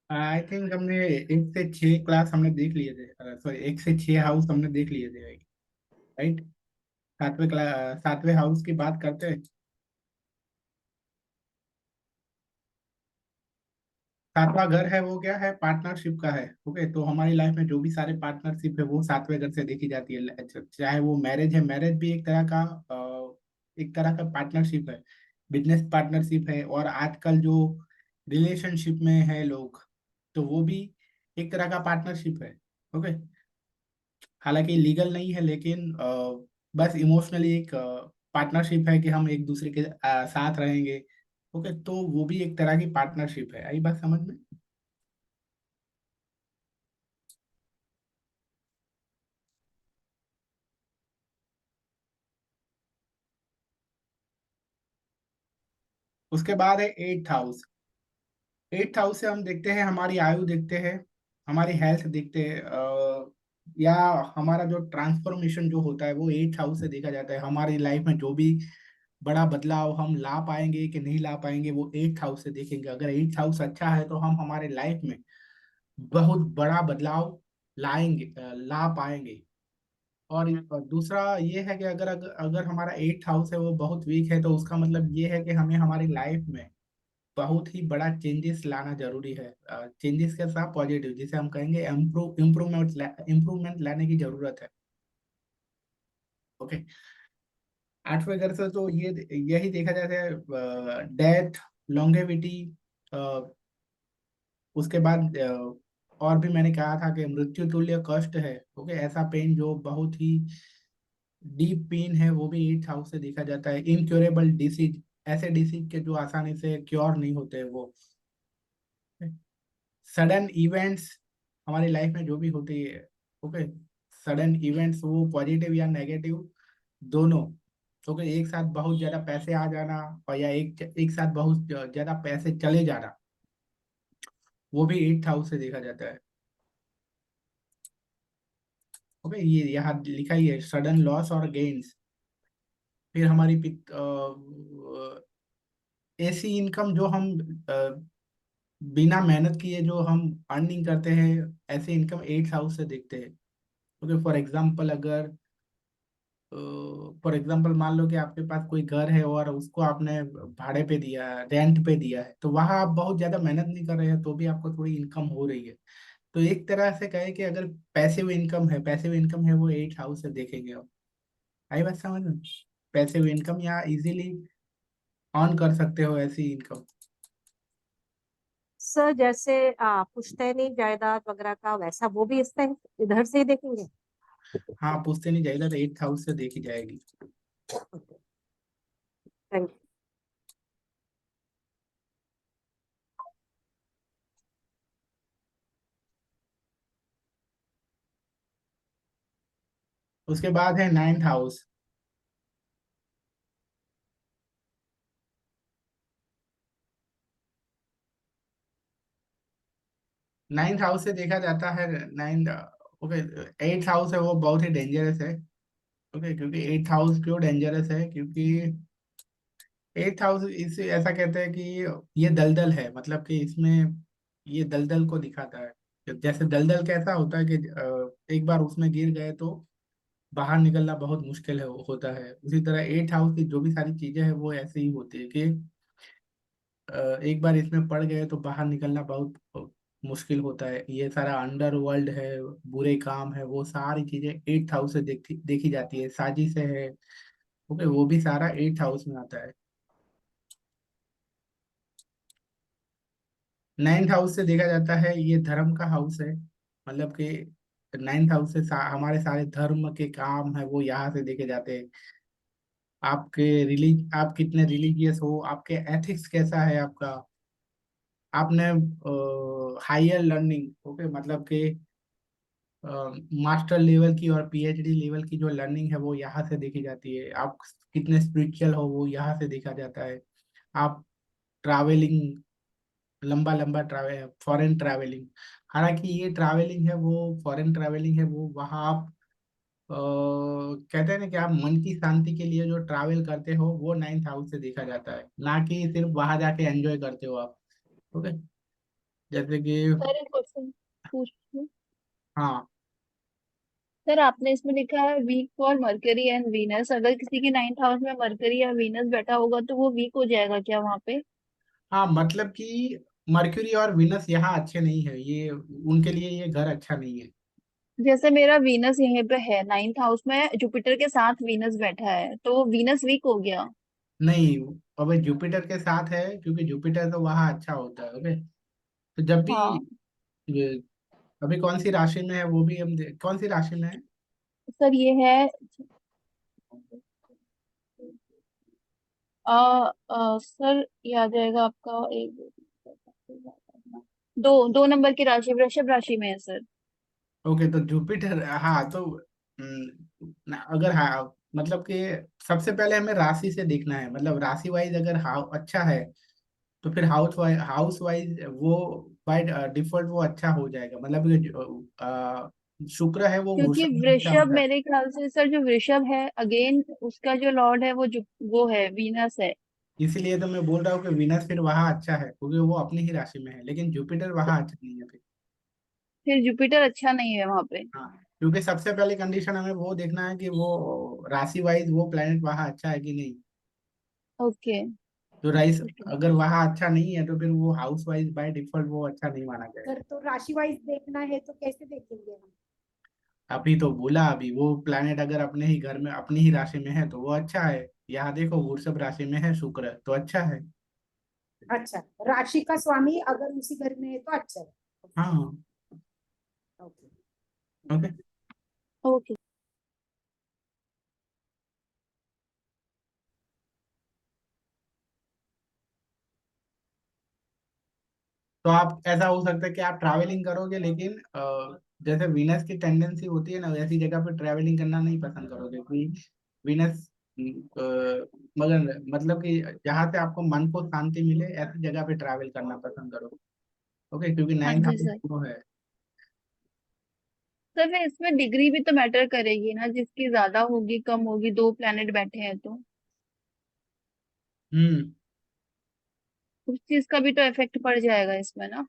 I think हमने 1 से 6 class हमने देख लिए थे, सॉरी 1 से 6 हाउस हमने देख लिए थे, राइट। 7वें क्लास 7वें हाउस की बात करते हैं। 7वां घर है वो क्या है, पार्टनरशिप का है। ओके, तो हमारी लाइफ में जो भी सारे पार्टनरशिप है वो 7वें घर से देखी जाती है। चाहे वो मैरिज है, मैरिज भी एक तरह का पार्टनरशिप है। बिजनेस पार्टनरशिप है, और आजकल जो रिलेशनशिप में है लोग, तो वो भी एक तरह का पार्टनरशिप है। ओके, हालांकि लीगल नहीं है, लेकिन बस इमोशनली एक पार्टनरशिप है कि हम एक दूसरे के साथ रहेंगे। ओके, तो वो भी एक तरह की पार्टनरशिप है। आई बात समझ में? उसके बाद है 8th हाउस। 8th हाउस से हम देखते हैं हमारी आयु, देखते हैं हमारी हेल्थ, देखते हैं या हमारा जो ट्रांसफॉर्मेशन जो होता है वो 8th हाउस से देखा जाता है। हमारी लाइफ में जो भी बड़ा बदलाव हम ला पाएंगे कि नहीं ला पाएंगे, वो 8th हाउस से देखेंगे। अगर 8th हाउस अच्छा है तो हम हमारे लाइफ में बहुत बड़ा बदलाव ला पाएंगे। और दूसरा ये है कि अगर हमारा 8th हाउस है वो बहुत वीक है, तो उसका मतलब ये है कि हमें हमारी लाइफ में बहुत ही बड़ा चेंजेस लाना जरूरी है। चेंजेस के साथ पॉजिटिव, जिसे हम कहेंगे इम्प्रूवमेंट लाने की जरूरत है। ओके, 8वें घर से तो ये यही देखा जाता है, डेथ, लॉन्गेविटी। उसके बाद और भी मैंने कहा था कि मृत्यु तुल्य कष्ट है। ओके, ऐसा पेन जो बहुत ही डीप पेन है, वो भी 8th हाउस से देखा जाता है। इनक्योरेबल डिसीज, ऐसे डिसीज के जो आसानी से क्योर नहीं होते वो। सडन इवेंट्स, हमारी लाइफ में जो भी होती है। ओके, सडन इवेंट्स वो पॉजिटिव या नेगेटिव दोनों। ओके, एक साथ बहुत ज्यादा पैसे आ जाना, और या एक एक साथ बहुत ज्यादा पैसे चले जाना, वो भी 8th हाउस से देखा जाता है। ओके, ये यहाँ लिखा ही है, सडन लॉस और गेन्स। फिर हमारी ऐसी इनकम जो हम बिना मेहनत किए जो हम अर्निंग करते हैं, ऐसे इनकम 8th हाउस से देखते हैं। ओके, फॉर एग्जाम्पल मान लो कि आपके पास कोई घर है और उसको आपने भाड़े पे दिया है, रेंट पे दिया है, तो वहां आप बहुत ज्यादा मेहनत नहीं कर रहे हैं, तो भी आपको थोड़ी इनकम हो रही है। तो एक तरह से कहे कि अगर पैसिव इनकम है वो 8th हाउस से देखेंगे आप। आई बात समझ में? पैसिव इनकम या इजीली ऑन कर सकते हो ऐसी इनकम। सर जैसे पुश्तैनी जायदाद वगैरह का वैसा वो भी इस टाइम इधर से ही देखेंगे। हाँ, पूछते नहीं जाएगा तो 8th हाउस से देखी जाएगी। Thank you. उसके बाद है 9th हाउस। 9th हाउस से देखा जाता है। नाइन्थ, ओके, 8th हाउस है वो बहुत ही डेंजरस है। ओके, क्योंकि 8th हाउस क्यों डेंजरस है, क्योंकि 8th हाउस इसे ऐसा कहते हैं कि ये दलदल है, मतलब कि इसमें ये दलदल को दिखाता है। जैसे दलदल कैसा होता है कि एक बार उसमें गिर गए तो बाहर निकलना बहुत मुश्किल होता है। उसी तरह 8th हाउस की जो भी सारी चीजें हैं वो ऐसे ही होती है कि एक बार इसमें पड़ गए तो बाहर निकलना बहुत मुश्किल होता है। ये सारा अंडर वर्ल्ड है, बुरे काम है, वो सारी चीजें 8th हाउस से देखी देखी जाती है। साजिशें है, ओके, वो भी सारा 8th हाउस में आता है। 9th हाउस से देखा जाता है, ये धर्म का हाउस है। मतलब कि 9th हाउस से हमारे सारे धर्म के काम है वो यहाँ से देखे जाते हैं। आप कितने रिलीजियस हो, आपके एथिक्स कैसा है आपका, आपने हायर लर्निंग, ओके, मतलब कि मास्टर लेवल की और पीएचडी लेवल की जो लर्निंग है वो यहाँ से देखी जाती है। आप कितने स्पिरिचुअल हो वो यहाँ से देखा जाता है। आप ट्रैवलिंग, लंबा लंबा ट्रैवल, फॉरेन ट्रैवलिंग, हालांकि ये ट्रैवलिंग है वो फॉरेन ट्रैवलिंग है वो वहाँ आप कहते हैं ना कि आप मन की शांति के लिए जो ट्रैवल करते हो वो 9th हाउस से देखा जाता है, ना कि सिर्फ वहां जाके एंजॉय करते हो आप। ओके। जैसे कि सर एक क्वेश्चन पूछ लूं? हाँ सर आपने इसमें लिखा है weak for Mercury and Venus, अगर किसी के 9th हाउस में मरकरी या वीनस बैठा होगा तो वो वीक हो जाएगा क्या वहां पे? हाँ, मतलब कि मर्क्यूरी और विनस यहाँ अच्छे नहीं है, ये उनके लिए ये घर अच्छा नहीं है। जैसे मेरा वीनस यहीं पे है 9th हाउस में, जुपिटर के साथ वीनस बैठा है, तो वो वीनस वीक हो गया? नहीं, अब जुपिटर के साथ है क्योंकि जुपिटर तो वहाँ अच्छा होता है। ओके। तो जब भी हाँ ये अभी कौन सी राशि में है वो भी कौन सी राशि में है? सर ये है सर ये आ जाएगा आपका एक, दो दो नंबर की राशि वृषभ राशि में है सर। ओके, तो जुपिटर, हाँ तो अगर हाँ मतलब कि सबसे पहले हमें राशि से देखना है, मतलब राशि वाइज अगर हाउ अच्छा है तो फिर हाउस वाइज वो बाय डिफॉल्ट वो अच्छा हो जाएगा। मतलब कि शुक्र है वो क्योंकि वृषभ में अच्छा वृषभ होता है। मेरे ख्याल से सर, जो वृषभ है अगेन उसका जो लॉर्ड है वो है वीनस है। इसीलिए तो मैं बोल रहा हूँ कि विनस फिर वहां अच्छा है क्योंकि वो अपनी ही राशि में है, लेकिन जुपिटर वहां अच्छा नहीं है फिर। फिर जुपिटर अच्छा नहीं है वहां पे? हाँ, क्योंकि सबसे पहली कंडीशन हमें वो देखना है कि वो राशि वाइज वो प्लेनेट वहां अच्छा है कि नहीं। ओके। तो राइस अगर वहां अच्छा नहीं है तो फिर वो हाउस वाइज बाय डिफॉल्ट वो अच्छा नहीं माना जाएगा। सर तो राशि वाइज देखना है तो कैसे देखेंगे हम? अभी तो बोला, अभी वो प्लेनेट अगर अपने ही घर में अपनी ही राशि में है तो वो अच्छा है। यहाँ देखो वृषभ राशि में है शुक्र, तो अच्छा है। अच्छा, राशि का स्वामी अगर उसी घर में है तो अच्छा है। हाँ। ओके। ओके। ओके। तो आप ऐसा हो सकता है कि आप ट्रैवलिंग करोगे, लेकिन जैसे वीनस की टेंडेंसी होती है ना, वैसी जगह पे ट्रैवलिंग करना नहीं पसंद करोगे क्योंकि वीनस मगर मतलब कि जहाँ से आपको मन को शांति मिले ऐसी जगह पे ट्रैवल करना पसंद करोगे। ओके, क्योंकि हाँ नाइन्थ जी हाउस सर। वो है। सर फिर इसमें डिग्री भी तो मैटर करेगी ना, जिसकी ज्यादा होगी कम होगी, दो प्लेनेट बैठे हैं तो हम्म। उस चीज का भी तो इफेक्ट पड़ जाएगा इसमें ना।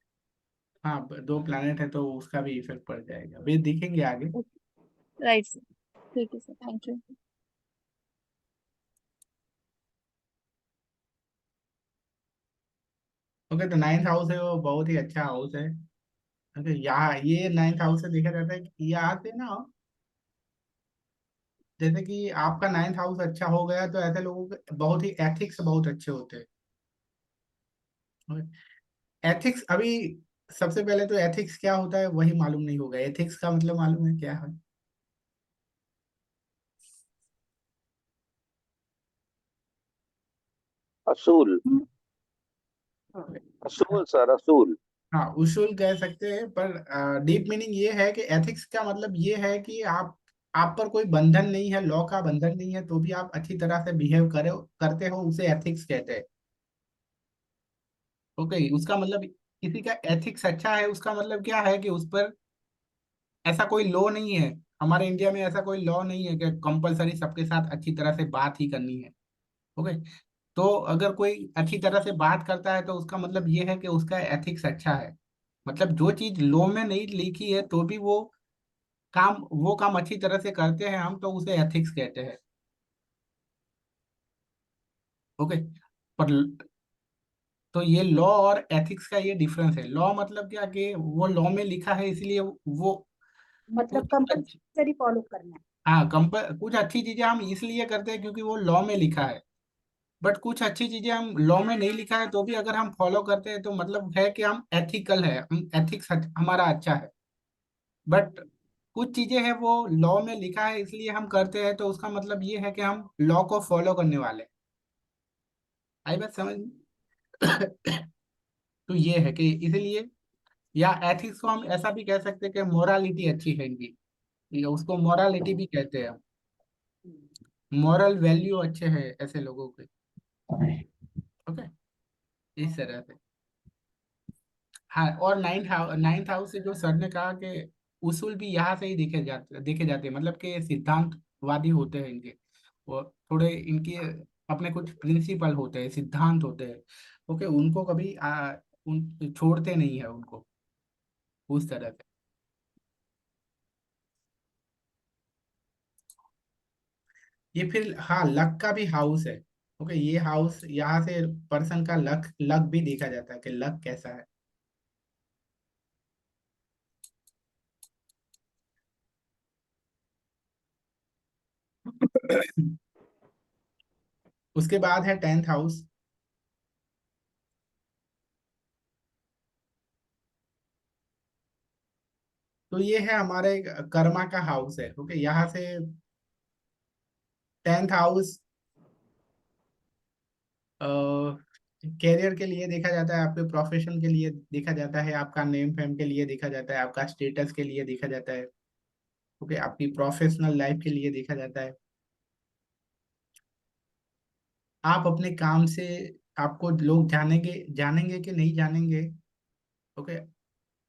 हाँ, दो प्लैनेट है तो उसका भी इफेक्ट पड़ जाएगा, वे दिखेंगे आगे। Right sir. ठीक है सर, थैंक यू। ओके, तो 9th हाउस है वो बहुत ही अच्छा हाउस है। ओके, यहाँ ये 9th हाउस से देखा जाता है कि यहाँ से ना, जैसे कि आपका 9th हाउस अच्छा हो गया तो ऐसे लोगों के बहुत ही एथिक्स बहुत अच्छे होते हैं। एथिक्स अभी सबसे पहले तो एथिक्स क्या होता है वही मालूम नहीं होगा, एथिक्स का मतलब मालूम है क्या है? असूल। हाँ। असूल सर, असूल। हाँ, उसूल कह सकते हैं, पर डीप मीनिंग ये है कि एथिक्स का मतलब ये है कि आप पर कोई बंधन नहीं है, लॉ का बंधन नहीं है, तो भी आप अच्छी तरह से बिहेव करते हो, उसे एथिक्स कहते हैं। ओके, उसका मतलब किसी का एथिक्स अच्छा है उसका मतलब क्या है कि उस पर ऐसा कोई लॉ नहीं है। हमारे इंडिया में ऐसा कोई लॉ नहीं है कि कंपलसरी सबके साथ अच्छी तरह से बात ही करनी है। ओके। तो अगर कोई अच्छी तरह से बात करता है तो उसका मतलब ये है कि उसका एथिक्स अच्छा है। मतलब जो चीज लॉ में नहीं लिखी है तो भी वो काम अच्छी तरह से करते हैं हम, तो उसे एथिक्स कहते हैं। ओके। पर तो ये लॉ और एथिक्स का ये डिफरेंस है। लॉ मतलब क्या कि वो लॉ में लिखा है इसलिए वो मतलब कुछ कंपल्सरी फॉलो करना है। हाँ, कुछ अच्छी चीजें हम इसलिए करते हैं क्योंकि वो लॉ में लिखा है। बट कुछ अच्छी चीजें हम लॉ में नहीं लिखा है तो भी अगर हम फॉलो करते हैं तो मतलब है कि हम एथिकल है, हम एथिक्स हमारा अच्छा है। बट कुछ चीजें हैं वो लॉ में लिखा है इसलिए हम करते हैं, तो उसका मतलब ये है कि हम लॉ को फॉलो करने वाले हैं। आई बात समझ में? तो ये है कि इसलिए, या एथिक्स को हम ऐसा भी कह सकते हैं कि मोरालिटी अच्छी है इनकी, ये उसको मोरालिटी भी कहते हैं। मॉरल वैल्यू अच्छे हैं ऐसे लोगों के। ओके, इस तरह से। हाँ, और नाइन्थ हाउस से जो सर ने कहा कि उसूल भी यहाँ से ही देखे जाते हैं, मतलब कि सिद्धांत वादी होते हैं इनके, वो थोड़े इनके अपने कुछ प्रिंसिपल होते हैं, सिद्धांत होते हैं। ओके, उनको कभी उन छोड़ते नहीं है उनको, उस तरह से। ये फिर हाँ, लक का भी हाउस है। ओके, ये हाउस यहाँ से पर्सन का लक लक भी देखा जाता है कि लक कैसा है। उसके बाद है 10th हाउस। तो ये है हमारे कर्मा का हाउस है। ओके, यहाँ से 10th हाउस कैरियर के लिए देखा जाता है, आपके प्रोफेशन के लिए देखा जाता है, आपका नेम फेम के लिए देखा जाता है, आपका स्टेटस के लिए देखा जाता है। ओके, आपकी प्रोफेशनल लाइफ के लिए देखा जाता है। आप अपने काम से, आपको लोग जानेंगे जानेंगे कि नहीं जानेंगे। ओके,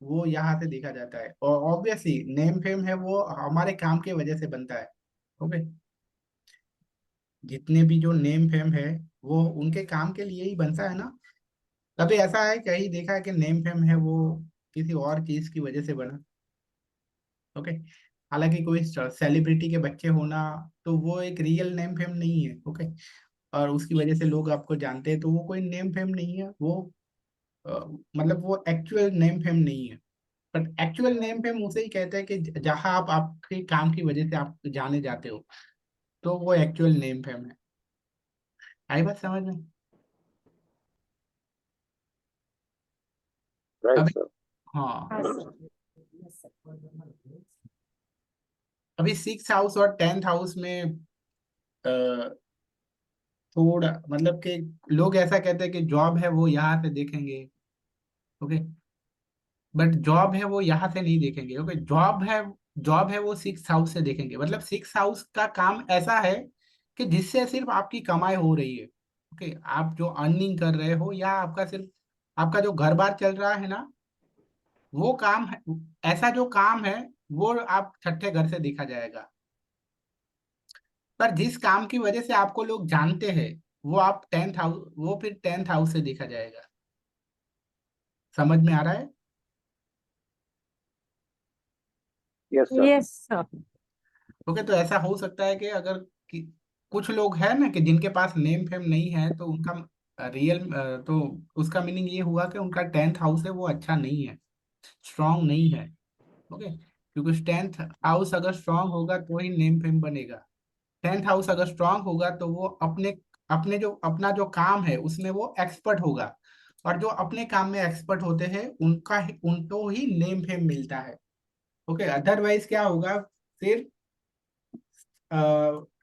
वो यहाँ से देखा जाता है। और ऑब्वियसली नेम फेम है वो हमारे काम की वजह से बनता है। ओके, जितने भी जो नेम फेम है वो उनके काम के लिए ही बनता है ना। कभी ऐसा है कहीं देखा है कि नेम फेम है वो किसी और चीज की वजह से बना। ओके, हालांकि कोई सेलिब्रिटी के बच्चे होना, तो वो एक रियल नेम फेम नहीं है। ओके, और उसकी वजह से लोग आपको जानते हैं, तो वो कोई नेम फेम नहीं है वो। अ, मतलब वो एक्चुअल नेम फेम नहीं है। बट एक्चुअल नेम फेम उसे ही कहते हैं कि जहां आप आपके काम की वजह से आप जाने जाते हो, तो वो एक्चुअल नेम फेम है। आई बात समझ में? राइट अभी सर। हाँ, हाँ सर, यस सर। अभी 6th हाउस और 10th हाउस में अ, थोड़ा मतलब कि लोग ऐसा कहते हैं कि जॉब है वो यहाँ से देखेंगे। ओके, बट जॉब है वो यहाँ से नहीं देखेंगे। ओके, जॉब है वो 6th हाउस से देखेंगे। मतलब 6th हाउस का काम ऐसा है कि जिससे सिर्फ आपकी कमाई हो रही है। ओके, आप जो अर्निंग कर रहे हो, या आपका सिर्फ आपका जो घर बार चल रहा है ना, वो काम है। ऐसा जो काम है वो आप छठे घर से देखा जाएगा। पर जिस काम की वजह से आपको लोग जानते हैं, वो आप 10th हाउस, वो फिर 10th हाउस से देखा जाएगा। समझ में आ रहा है? Yes sir. Yes sir. Okay, तो ऐसा हो सकता है कि अगर कि कुछ लोग हैं ना कि जिनके पास नेम फेम नहीं है, तो उनका रियल, तो उसका मीनिंग ये हुआ कि उनका 10th हाउस है वो अच्छा नहीं है, स्ट्रांग नहीं है। ओके, क्योंकि 10th हाउस अगर स्ट्रांग होगा तो ही नेम फेम बनेगा। 10th हाउस अगर स्ट्रांग होगा तो वो अपने अपने जो अपना जो काम है उसमें वो एक्सपर्ट होगा। और जो अपने काम में एक्सपर्ट होते हैं उनको ही नेम फेम मिलता है। ओके, अदरवाइज क्या होगा, सिर्फ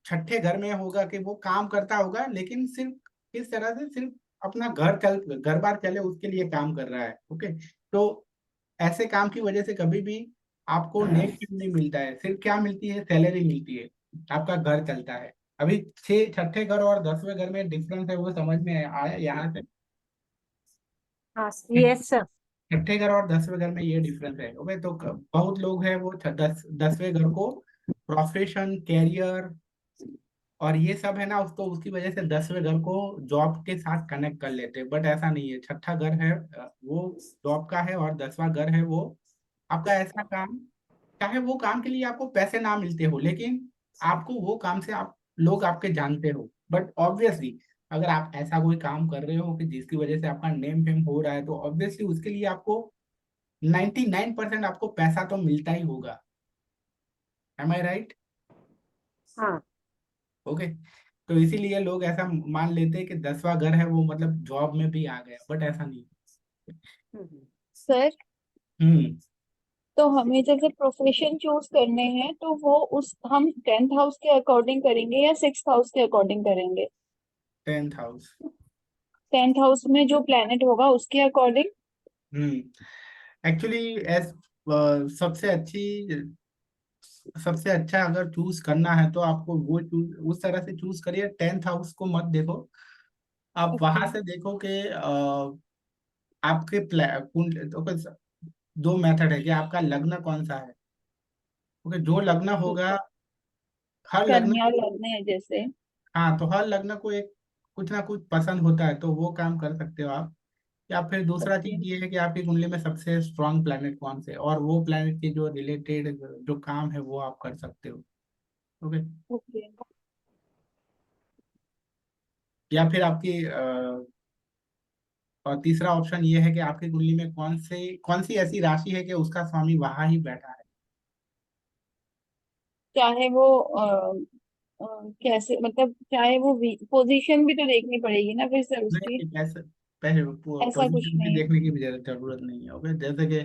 छठे घर में होगा कि वो काम करता होगा, लेकिन सिर्फ किस तरह से, सिर्फ अपना घर बार चले उसके लिए काम कर रहा है। ओके, तो ऐसे काम की वजह से कभी भी आपको नेम फेम नहीं मिलता है, सिर्फ क्या मिलती है, सैलरी मिलती है, आपका घर चलता है। अभी छठे घर और 10वें घर में डिफरेंस है, वो समझ में आया यहाँ से? हाँ यस सर। छठे घर और 10वें घर में ये डिफरेंस है। ओके, तो बहुत लोग हैं वो 10वें घर को प्रोफेशन, कैरियर और ये सब है ना, उसको उसकी वजह से 10वें घर को जॉब के साथ कनेक्ट कर लेते हैं। बट ऐसा नहीं है। छठा घर है वो जॉब का है, और 10वां घर है वो आपका ऐसा काम, चाहे वो काम के लिए आपको पैसे ना मिलते हो, लेकिन आपको वो काम से आप लोग आपके जानते हो। बट ऑब्वियसली अगर आप ऐसा कोई काम कर रहे हो कि जिसकी वजह से आपका नेम फेम हो रहा है, तो ऑब्वियसली उसके लिए आपको 99% आपको पैसा तो मिलता ही होगा। एम आई राइट? हाँ ओके, तो इसीलिए लोग ऐसा मान लेते हैं कि 10वां घर है वो मतलब जॉब में भी आ गया, बट ऐसा नहीं। सर, हम्म। तो हमें जैसे प्रोफेशन चूज करने हैं तो वो उस हम 10th हाउस के अकॉर्डिंग करेंगे या 6th हाउस के अकॉर्डिंग करेंगे? 10th house. 10th हाउस में जो प्लेनेट होगा उसके अकॉर्डिंग। एक्चुअली एस सबसे अच्छी, सबसे अच्छा अगर चूज करना है तो आपको वो चूज उस तरह से चूज करिए। 10th हाउस को मत देखो, आप ओके। वहां से देखो कि आपके तो बस दो मेथड है कि आपका लग्न कौन सा है। ओके, जो लग्न ठीक होगा है। हर लग्न कन्या को, लग्न है जैसे। हाँ तो हर लग्न को एक कुछ ना कुछ पसंद होता है, तो वो काम कर सकते हो आप। या फिर दूसरा ओके। चीज ये है कि आपकी कुंडली में सबसे स्ट्रांग प्लैनेट कौन से, और वो प्लैनेट के जो रिलेटेड जो काम है वो आप कर सकते हो। ओके। ओके। या फिर आपकी और तीसरा ऑप्शन ये है कि आपकी कुंडली में कौन सी ऐसी राशि है कि उसका स्वामी वहां ही बैठा है। चाहे वो कैसे, मतलब चाहे वो पोजीशन भी तो देखनी पड़ेगी ना फिर सर नहीं उसकी। नहीं, पैसे पहले ऐसा कुछ पोजीशन की नहीं है। देखने की भी जरूरत नहीं है। ओके, जैसे कि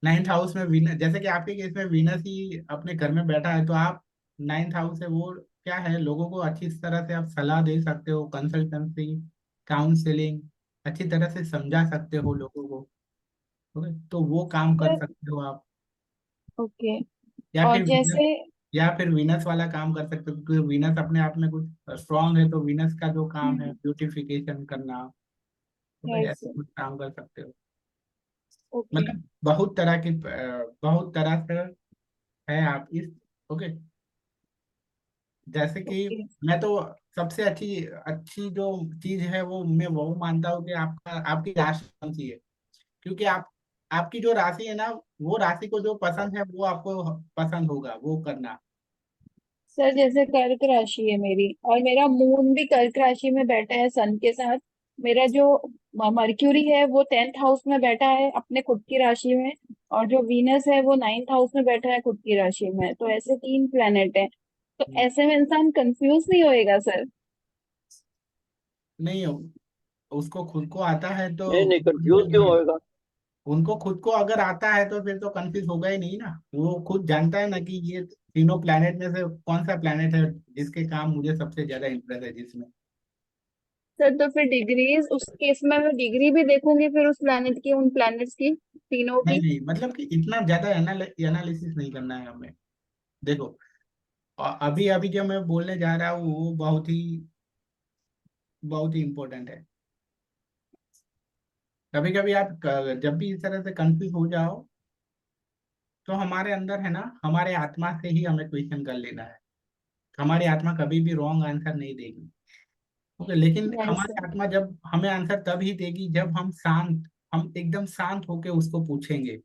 नाइन्थ हाउस में वीनस, जैसे कि आपके केस में वीनस ही अपने घर में बैठा है, तो आप नाइन्थ हाउस है वो क्या है, लोगों को अच्छी तरह से आप सलाह दे सकते हो, कंसल्टेंसी, काउंसलिंग, अच्छी तरह से समझा सकते हो लोगों को। ओके, तो वो काम कर सर। सकते हो आप। ओके। या और फिर वीनस जैसे। या फिर वीनस वाला काम कर सकते हो, क्योंकि वीनस अपने आप में कुछ स्ट्रांग है, तो वीनस का जो काम है ब्यूटिफिकेशन करना, तो यस ऐसे सर। कुछ काम कर सकते हो। ओके। मतलब बहुत तरह से है आप इस। ओके, जैसे कि ओके मैं तो सबसे अच्छी अच्छी जो चीज है वो मैं वो मानता हूँ कि आपकी राशि कौन सी है, क्योंकि आपकी जो राशि है ना, वो राशि को जो पसंद है वो आपको पसंद होगा वो करना। सर, जैसे कर्क राशि है मेरी, और मेरा मून भी कर्क राशि में बैठा है सन के साथ। मेरा जो मर्क्यूरी है वो 10th हाउस में बैठा है अपने खुद की राशि में। और जो वीनस है वो 9th हाउस में बैठा है खुद की राशि में। तो ऐसे 3 प्लेनेट है। तो ऐसे में इंसान कंफ्यूज नहीं होएगा सर? नहीं, उसको खुद को आता है तो नहीं नहीं, कंफ्यूज क्यों होएगा? उनको खुद को अगर आता है तो फिर तो कंफ्यूज होगा ही नहीं ना। वो खुद जानता है ना कि ये तीनों प्लैनेट में से कौन सा प्लैनेट है जिसके काम मुझे सबसे ज्यादा इंटरेस्ट है जिसमें। सर तो फिर डिग्रीज उस केस में मैं डिग्री भी देखूंगी फिर उस प्लेनेट की, उन प्लैनेट्स की, तीनों नहीं की। नहीं, मतलब कि इतना ज्यादा एनालिसिस नहीं करना है हमें। देखो, अभी अभी जो मैं बोलने जा रहा हूँ वो बहुत ही इम्पोर्टेंट है। कभी कभी आप जब भी इस तरह से कंफ्यूज हो जाओ, तो हमारे अंदर है ना, हमारे आत्मा से ही हमें क्वेश्चन कर लेना है। हमारी आत्मा कभी भी रॉन्ग आंसर नहीं देगी। ओके, लेकिन राइट हमारी सर। आत्मा जब हमें आंसर तब ही देगी जब हम एकदम शांत होके उसको पूछेंगे।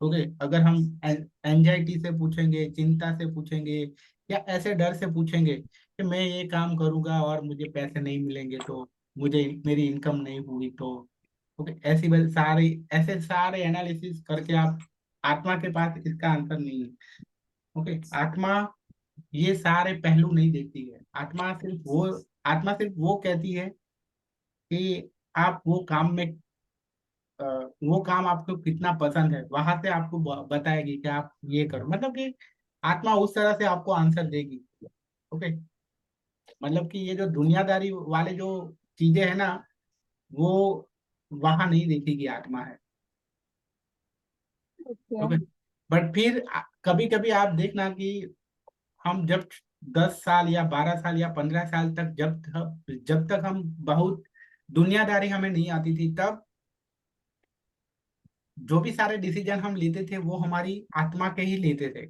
ओके, अगर हम एंजाइटी से पूछेंगे, चिंता से पूछेंगे, या ऐसे डर से पूछेंगे कि मैं ये काम करूंगा और मुझे पैसे नहीं मिलेंगे तो, मुझे मेरी इनकम नहीं हुई तो। ओके, ऐसे सारे एनालिसिस करके आप, आत्मा के पास इसका आंसर नहीं है। ओके, ये सारे पहलू नहीं देखती है। आत्मा सिर्फ वो कहती है कि आप अ, वो काम आपको कितना पसंद है, वहां से आपको बताएगी कि आप ये करो, मतलब कि आत्मा उस तरह से आपको आंसर देगी। ओके, मतलब कि ये जो दुनियादारी वाले जो चीजें है ना, वो वहां नहीं देखेगी आत्मा है। ओके। ओके, बट फिर कभी कभी आप देखना कि हम जब 10 साल या 12 साल या 15 साल तक, जब तक हम बहुत दुनियादारी हमें नहीं आती थी, तब जो भी सारे डिसीजन हम लेते थे वो हमारी आत्मा के ही लेते थे।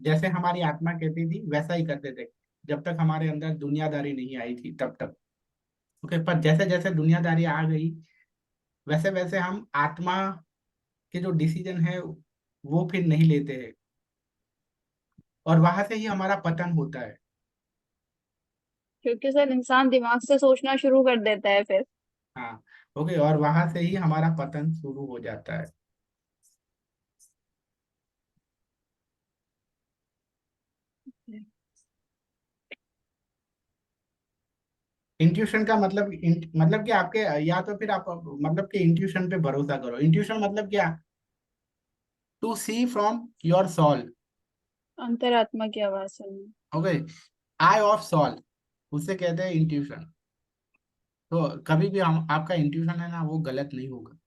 जैसे हमारी आत्मा कहती थी वैसा ही करते थे, जब तक हमारे अंदर दुनियादारी नहीं आई थी तब तक। ओके, पर जैसे जैसे दुनियादारी आ गई, वैसे वैसे हम आत्मा के जो डिसीजन है वो फिर नहीं लेते हैं, और वहां से ही हमारा पतन होता है। क्योंकि सर इंसान दिमाग से सोचना शुरू कर देता है फिर। हाँ। ओके, और वहां से ही हमारा पतन शुरू हो जाता है। इंट्यूशन का मतलब कि आपके, या तो फिर आप मतलब कि इंट्यूशन पे भरोसा करो। इंट्यूशन मतलब क्या, to see from your soul. अंतरात्मा की आवाज सुनना। ओके, आई ऑफ सोल, उसे कहते हैं इंट्यूशन। तो कभी भी हम आपका इंट्यूशन है ना वो गलत नहीं होगा।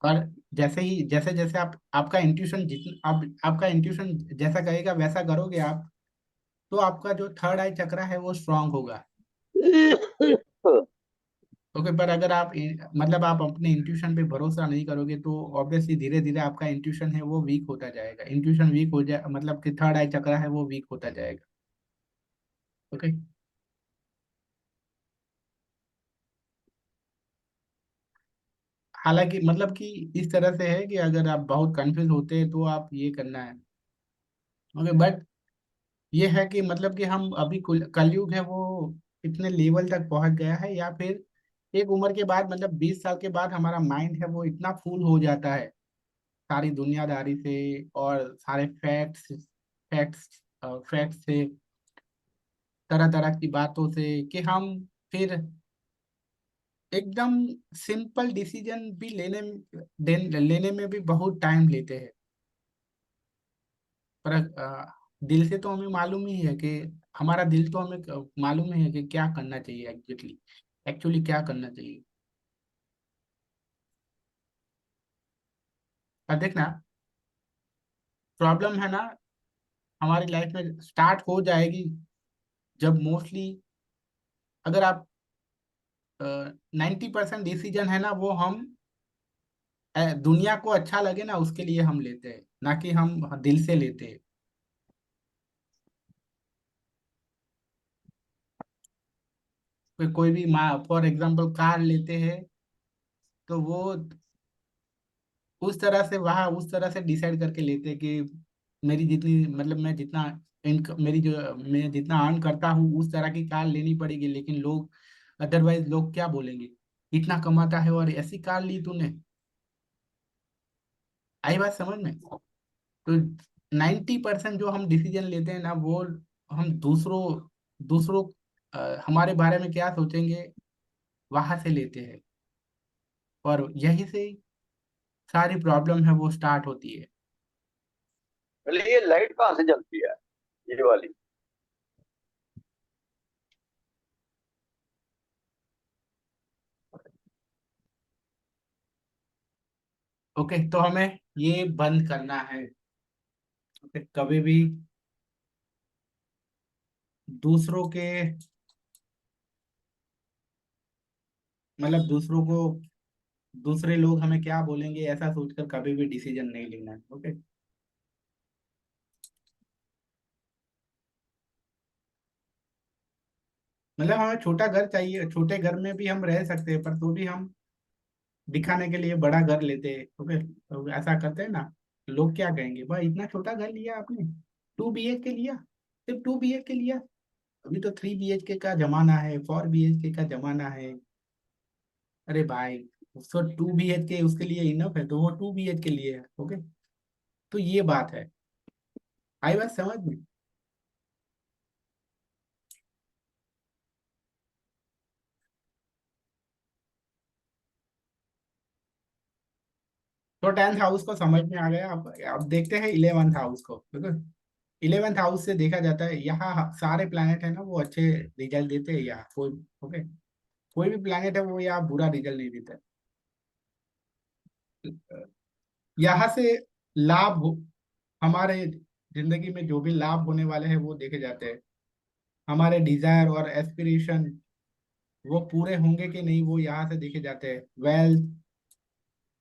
और जैसे जैसे आपका इंट्यूशन जितना आपका इंट्यूशन जैसा कहेगा वैसा करोगे आप, तो आपका जो थर्ड आई चक्रा है वो स्ट्रांग होगा। ओके, पर अगर आप मतलब आप अपने इंट्यूशन पे भरोसा नहीं करोगे तो ऑब्वियसली धीरे धीरे आपका इंट्यूशन है वो वीक होता जाएगा। इंट्यूशन वीक हो जाए मतलब कि थर्ड आई चक्र है वो वीक होता जाएगा। ओके। हालांकि मतलब कि इस तरह से है कि अगर आप बहुत कंफ्यूज होते हैं तो आप ये करना है। ओके, बट ये है कि मतलब कि हम अभी कलयुग है वो इतने लेवल तक पहुंच गया है, या फिर एक उम्र के बाद मतलब 20 साल के बाद हमारा माइंड है वो इतना फुल हो जाता है सारी दुनियादारी से और सारे फैक्ट्स फैक्ट्स से, तरह तरह की बातों से, कि हम फिर एकदम सिंपल डिसीजन भी लेने में भी बहुत टाइम लेते हैं। पर दिल से तो हमें मालूम ही है कि हमारा दिल तो हमें मालूम ही है कि क्या करना चाहिए एग्जैक्टली, एक्चुअली क्या करना चाहिए। पर देखना, प्रॉब्लम है ना हमारी लाइफ में स्टार्ट हो जाएगी जब मोस्टली अगर आप 90% डिसीजन है ना वो हम दुनिया को अच्छा लगे ना उसके लिए हम लेते हैं, ना कि हम दिल से लेते हैं। कोई भी फॉर एग्जांपल कार लेते हैं तो वो उस तरह से डिसाइड करके लेते हैं कि मेरी जितनी मतलब मैं जितना इनकम मेरी जो मैं जितना अर्न करता हूँ उस तरह की कार लेनी पड़ेगी, लेकिन लोग अदरवाइज लोग क्या बोलेंगे, इतना कमाता है और ऐसी कार ली तूने। आई बात समझ में? तो 90% जो हम डिसीजन लेते हैं ना वो हम दूसरों दूसरों हमारे बारे में क्या सोचेंगे वहां से लेते हैं, और यही से सारी प्रॉब्लम है वो स्टार्ट होती है। पहले ये लाइट कहाँ से जलती है, ये वाली? ओके, तो हमें ये बंद करना है। ओके, कभी भी दूसरों के मतलब दूसरे लोग हमें क्या बोलेंगे ऐसा सोचकर कभी भी डिसीजन नहीं लेना है। ओके। मतलब हमें छोटा घर चाहिए, छोटे घर में भी हम रह सकते हैं, पर तो भी हम दिखाने के लिए बड़ा घर लेते हैं। ओके, तो ऐसा करते हैं ना, लोग क्या कहेंगे, भाई इतना छोटा घर लिया आपने, 2 BHK लिया, सिर्फ 2 BHK लिया। अभी तो 3 BHK का जमाना है, 4 BHK का जमाना है। अरे भाई, उसको 2 BHK उसके लिए इनफ है तो वो 2 BHK लिए है। ओके, तो ये बात है। आई बात समझ में? तो 10th हाउस को समझ में आ गया। अब देखते हैं 11th हाउस को, ठीक है? 11th हाउस से देखा जाता है यहाँ सारे प्लैनेट है ना वो अच्छे रिजल्ट देते हैं यहाँ कोई। ओके, कोई भी प्लैनेट है वो यहाँ बुरा रिजल्ट नहीं देता है। यहाँ से लाभ हमारे जिंदगी में जो भी लाभ होने वाले हैं वो देखे जाते हैं। हमारे डिजायर और एस्पिरेशन वो पूरे होंगे कि नहीं वो यहाँ से देखे जाते हैं। वेल्थ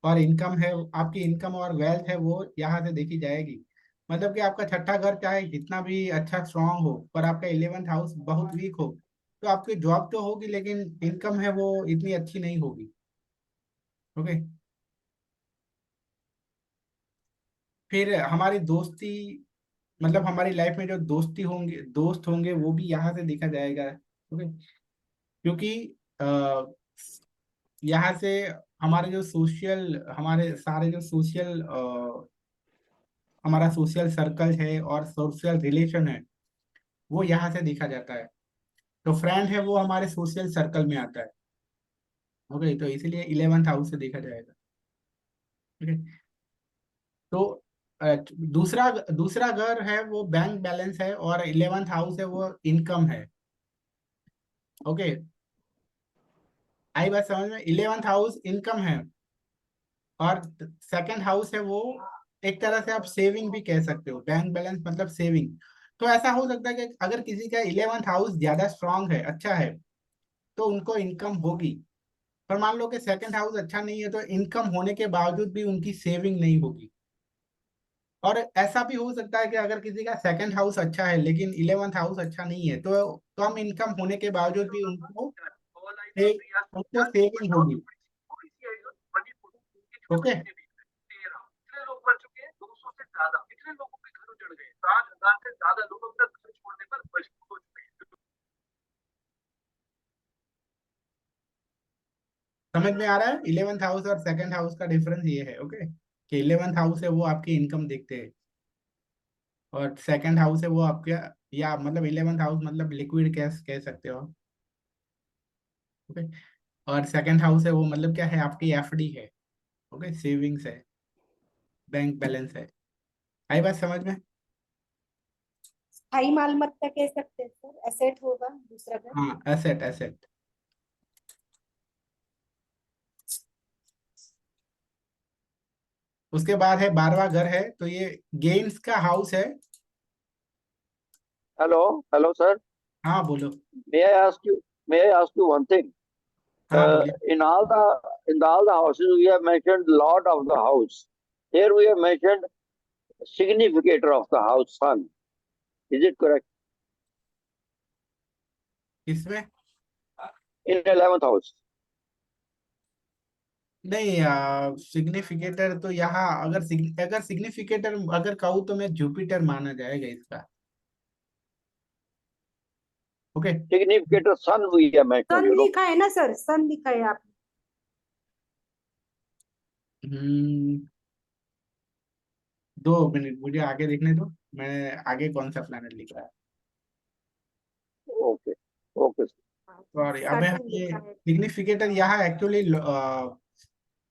और इनकम है, आपकी इनकम और वेल्थ है वो यहाँ से देखी जाएगी। मतलब कि आपका छठा घर चाहे जितना भी अच्छा स्ट्रांग हो पर आपका 11th हाउस बहुत वीक हो तो आपकी जॉब तो होगी लेकिन इनकम है वो इतनी अच्छी नहीं होगी। ओके, फिर हमारी दोस्ती मतलब हमारी लाइफ में जो दोस्त होंगे वो भी यहाँ से देखा जाएगा। ओके, क्योंकि अ, यहाँ से हमारे सारे जो सोशल हमारा सोशल सर्कल है और सोशल रिलेशन है वो यहाँ से देखा जाता है। तो फ्रेंड है वो हमारे सोशल सर्कल में आता है। ओके, तो इसीलिए 11th हाउस से देखा जाएगा। ठीक है, तो दूसरा दूसरा घर है वो बैंक बैलेंस है और 11th हाउस है वो इनकम है। ओके, आई बात समझ में? 11th हाउस इनकम है और सेकंड हाउस है वो एक तरह से आप सेविंग भी कह सकते हो। बैंक बैलेंस मतलब सेविंग। तो ऐसा हो सकता है कि अगर किसी का 11th हाउस ज्यादा स्ट्रांग है, अच्छा है, तो उनको इनकम होगी। पर मान लो कि सेकंड हाउस अच्छा नहीं है तो इनकम होने के बावजूद भी उनकी सेविंग नहीं होगी। और ऐसा भी हो सकता है कि अगर किसी का सेकंड हाउस अच्छा है लेकिन 11th हाउस अच्छा नहीं है तो कम इनकम होने के बावजूद भी उनको सेविंग होगी। ओके। समझ में आ रहा है? 11th हाउस और सेकंड हाउस का डिफरेंस ये है। ओके, कि 11th हाउस है वो आपकी इनकम देखते हैं और सेकंड हाउस है वो आपके, या मतलब 11th हाउस मतलब लिक्विड कैश कह सकते हो आप। ओके, और सेकंड हाउस है वो मतलब क्या है, आपकी एफडी है। ओके, सेविंग्स है, बैंक बैलेंस है। आई बात समझ में? स्थायी मालमत्ता कह सकते हैं सर, एसेट होगा दूसरा घर। हाँ, एसेट एसेट। उसके बाद है 12वां घर है, तो ये गेम्स का हाउस है। हेलो हेलो सर, हाँ बोलो। May I ask you, may I ask you one thing? हाँ बोलिए। In all the houses we have mentioned lord of the house. Here we have mentioned significator of the house, son. Is it correct? इसमें In 11th house. नहीं, significator तो यहाँ अगर significator अगर कहूँ तो मैं जुपिटर माना जाएगा इसका। Okay. Significator son we have mentioned, sun you know. लिखा है ना सर, सन लिखा है आप। हम्म 2 मिनट मुझे आगे देखने दो, मैं आगे कौन सा प्लैनेट लिख रहा है। Okay. Okay. सॉरी, अबे सैटर्न ये लिखा है। सिग्निफिकेटर यहाँ एक्चुअली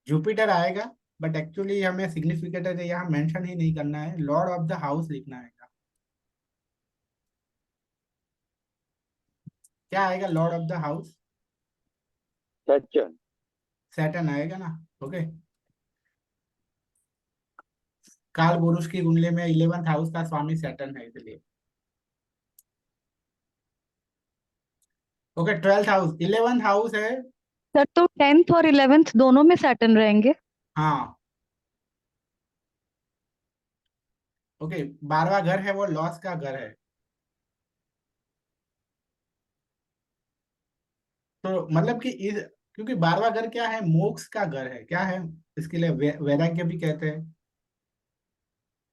जुपिटर आएगा, बट एक्चुअली हमें सिग्निफिकेटर यहाँ मेंशन ही नहीं करना है, लॉर्ड ऑफ द हाउस लिखना है। क्या आएगा Lord of the house? Saturn. Saturn आएगा ना। ओके, काल पुरुष की कुंडली में 11th हाउस का स्वामी सैटर्न है इसलिए। Okay, 12th house 11th house है। सर तो 10th और 11th दोनों में सैटर्न रहेंगे। हाँ। ओके, 12वां घर है वो लॉस का घर है। तो मतलब कि इस, क्योंकि 12वां घर क्या है, मोक्ष का घर है। क्या है इसके लिए वैराग्य भी कहते हैं।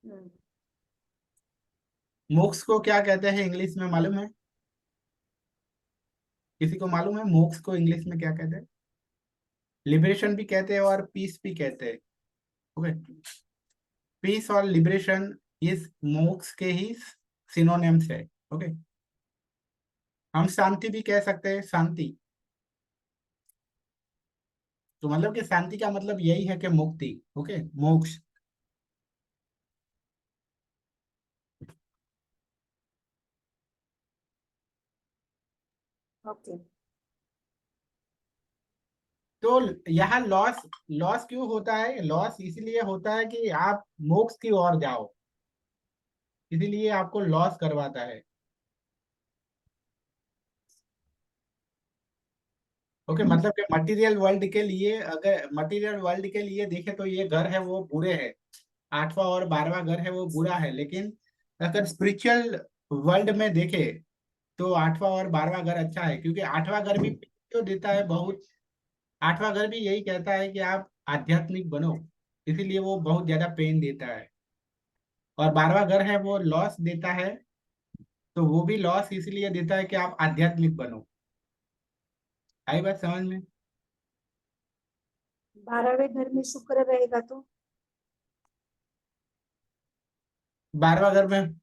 हम्म, मोक्ष को क्या कहते हैं इंग्लिश में मालूम है? किसी को मालूम है मोक्ष को इंग्लिश में क्या कहते हैं? लिबरेशन भी कहते हैं और पीस भी कहते हैं। ओके, पीस और लिबरेशन इस मोक्ष के ही सिनोनिम्स है। ओके, हम शांति भी कह सकते हैं, शांति। तो मतलब कि शांति का मतलब यही है कि मुक्ति। ओके, मोक्ष। ओके। तो यहाँ लॉस, लॉस क्यों होता है? लॉस इसलिए होता है कि आप मोक्ष की ओर जाओ, इसीलिए आपको लॉस करवाता है। ओके, मतलब कि मटेरियल वर्ल्ड के लिए, अगर मटेरियल वर्ल्ड के लिए देखे तो ये घर है वो बुरे है, 8वां और 12वां घर है वो बुरा है। लेकिन अगर स्पिरिचुअल वर्ल्ड में देखे तो 8वां और 12वां घर अच्छा है, क्योंकि 8वां घर भी जो देता है बहुत, 8वां घर भी यही कहता है कि आप आध्यात्मिक बनो, इसीलिए वो बहुत ज्यादा पेन देता है। और 12वां घर है वो लॉस देता है, तो वो भी लॉस इसलिए देता है कि आप आध्यात्मिक बनो। आई बात समझ में? 12वें घर में शुक्र रहेगा तो 12वां घर में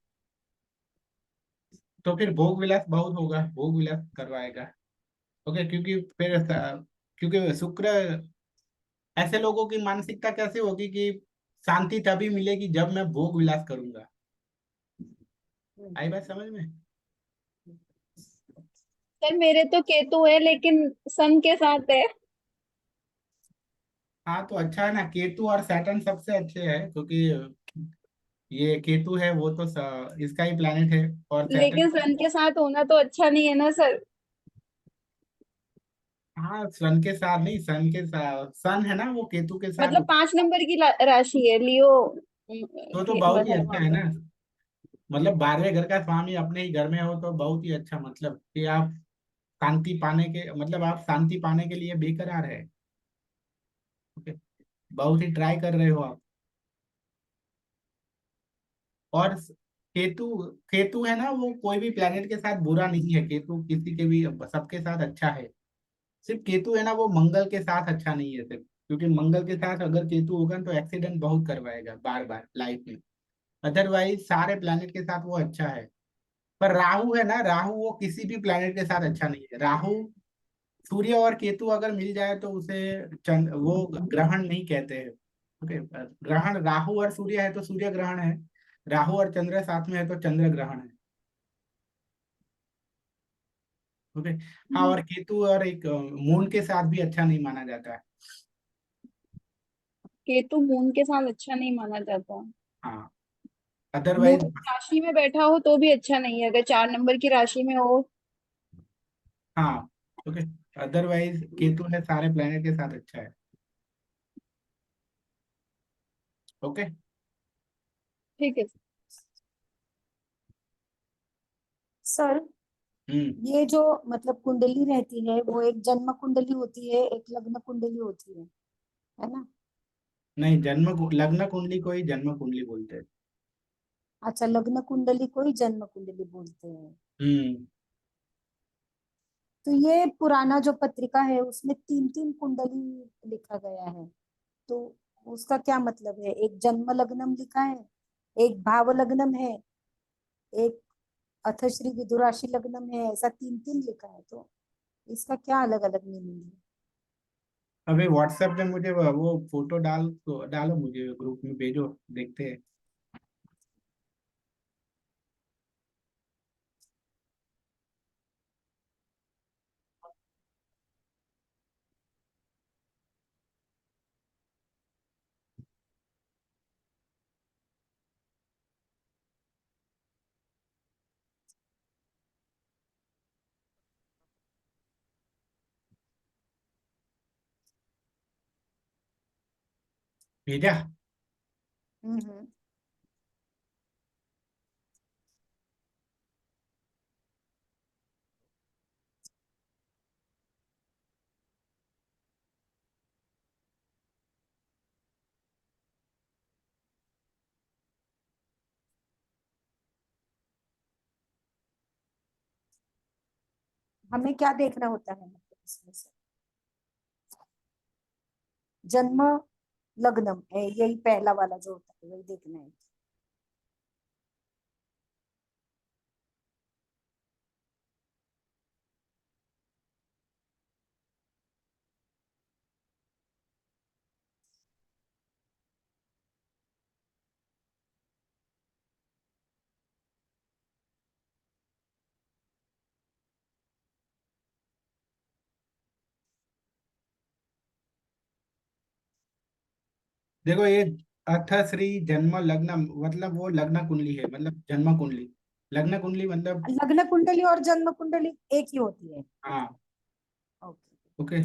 तो फिर भोग विलास बहुत होगा, भोग विलास करवाएगा। ओके, क्योंकि शुक्र, ऐसे लोगों की मानसिकता कैसे होगी कि शांति तभी मिलेगी जब मैं भोग विलास करूंगा। आई बात समझ में? सर मेरे तो केतु है लेकिन सन के साथ है। हाँ, तो अच्छा है ना, केतु और सैटर्न सबसे अच्छे हैं, क्योंकि ये केतु है वो तो इसका ही प्लैनेट है, और लेकिन सैटर्न। सन के साथ होना तो अच्छा नहीं है ना सर। हाँ, सन के साथ नहीं, सन के साथ, सन है ना वो केतु के साथ। मतलब 5 नंबर की राशि है लियो। तो बहुत ही है अच्छा वहां है पे। ना। मतलब 12वें घर का स्वामी अपने ही घर में हो तो बहुत ही अच्छा, मतलब कि आप शांति पाने के, मतलब आप शांति पाने के लिए बेकरार है। ओके, बहुत ही ट्राई कर रहे हो आप। और केतु, केतु है ना वो कोई भी प्लेनेट के साथ बुरा नहीं है, केतु किसी के भी, सबके साथ अच्छा है। सिर्फ केतु है ना वो मंगल के साथ अच्छा नहीं है सिर्फ, क्योंकि मंगल के साथ अगर केतु होगा तो एक्सीडेंट बहुत करवाएगा बार बार लाइफ में। अदरवाइज सारे प्लेनेट के साथ वो अच्छा है। पर राहु है ना, राहु वो किसी भी प्लेनेट के साथ अच्छा नहीं है। राहु, सूर्य और केतु अगर मिल जाए तो उसे वो ग्रहण नहीं कहते हैं। ओके, ग्रहण राहु और सूर्य है तो सूर्य ग्रहण है, राहु और चंद्र साथ में है तो चंद्र ग्रहण है। ओके। हाँ, और केतु और एक मून के साथ भी अच्छा नहीं माना जाता है। केतु मून के साथ अच्छा नहीं माना जाता। हाँ, मून अदरवाइज। राशि में बैठा हो तो भी अच्छा नहीं है, अगर 4 नंबर की राशि में हो। हाँ, ओके, अदरवाइज केतु है सारे प्लेनेट के साथ अच्छा है। ओके। ठीक है। सर, हम्म। ये जो मतलब कुंडली रहती है वो एक जन्म कुंडली होती है, एक लग्न कुंडली होती है ना? नहीं, लग्न कुंडली को ही जन्म कुंडली बोलते हैं। अच्छा, लग्न कुंडली को ही जन्म कुंडली बोलते हैं। हम्म। तो ये पुराना जो पत्रिका है उसमें तीन तीन कुंडली लिखा गया है, तो उसका क्या मतलब है? एक जन्म लग्नम लिखा है, एक भाव लग्नम है, एक अथश्री विदुराशि लग्नम है, ऐसा तीन तीन लिखा है, तो इसका क्या अलग अलग मीनिंग है? अभी व्हाट्सएप पे मुझे वो फोटो डालो, मुझे ग्रुप में भेजो, देखते हैं। भेजा। हम्म। हमें क्या देखना होता है मतलब इसमें से? जन्म लग्नम है, यही पहला वाला जो होता है वही देखना है। देखो ये अथश्री जन्म लग्न, मतलब वो लग्न कुंडली है, मतलब जन्म कुंडली। लग्न कुंडली मतलब। लग्न कुंडली और जन्म कुंडली एक ही होती है? हाँ। ओके। ओके।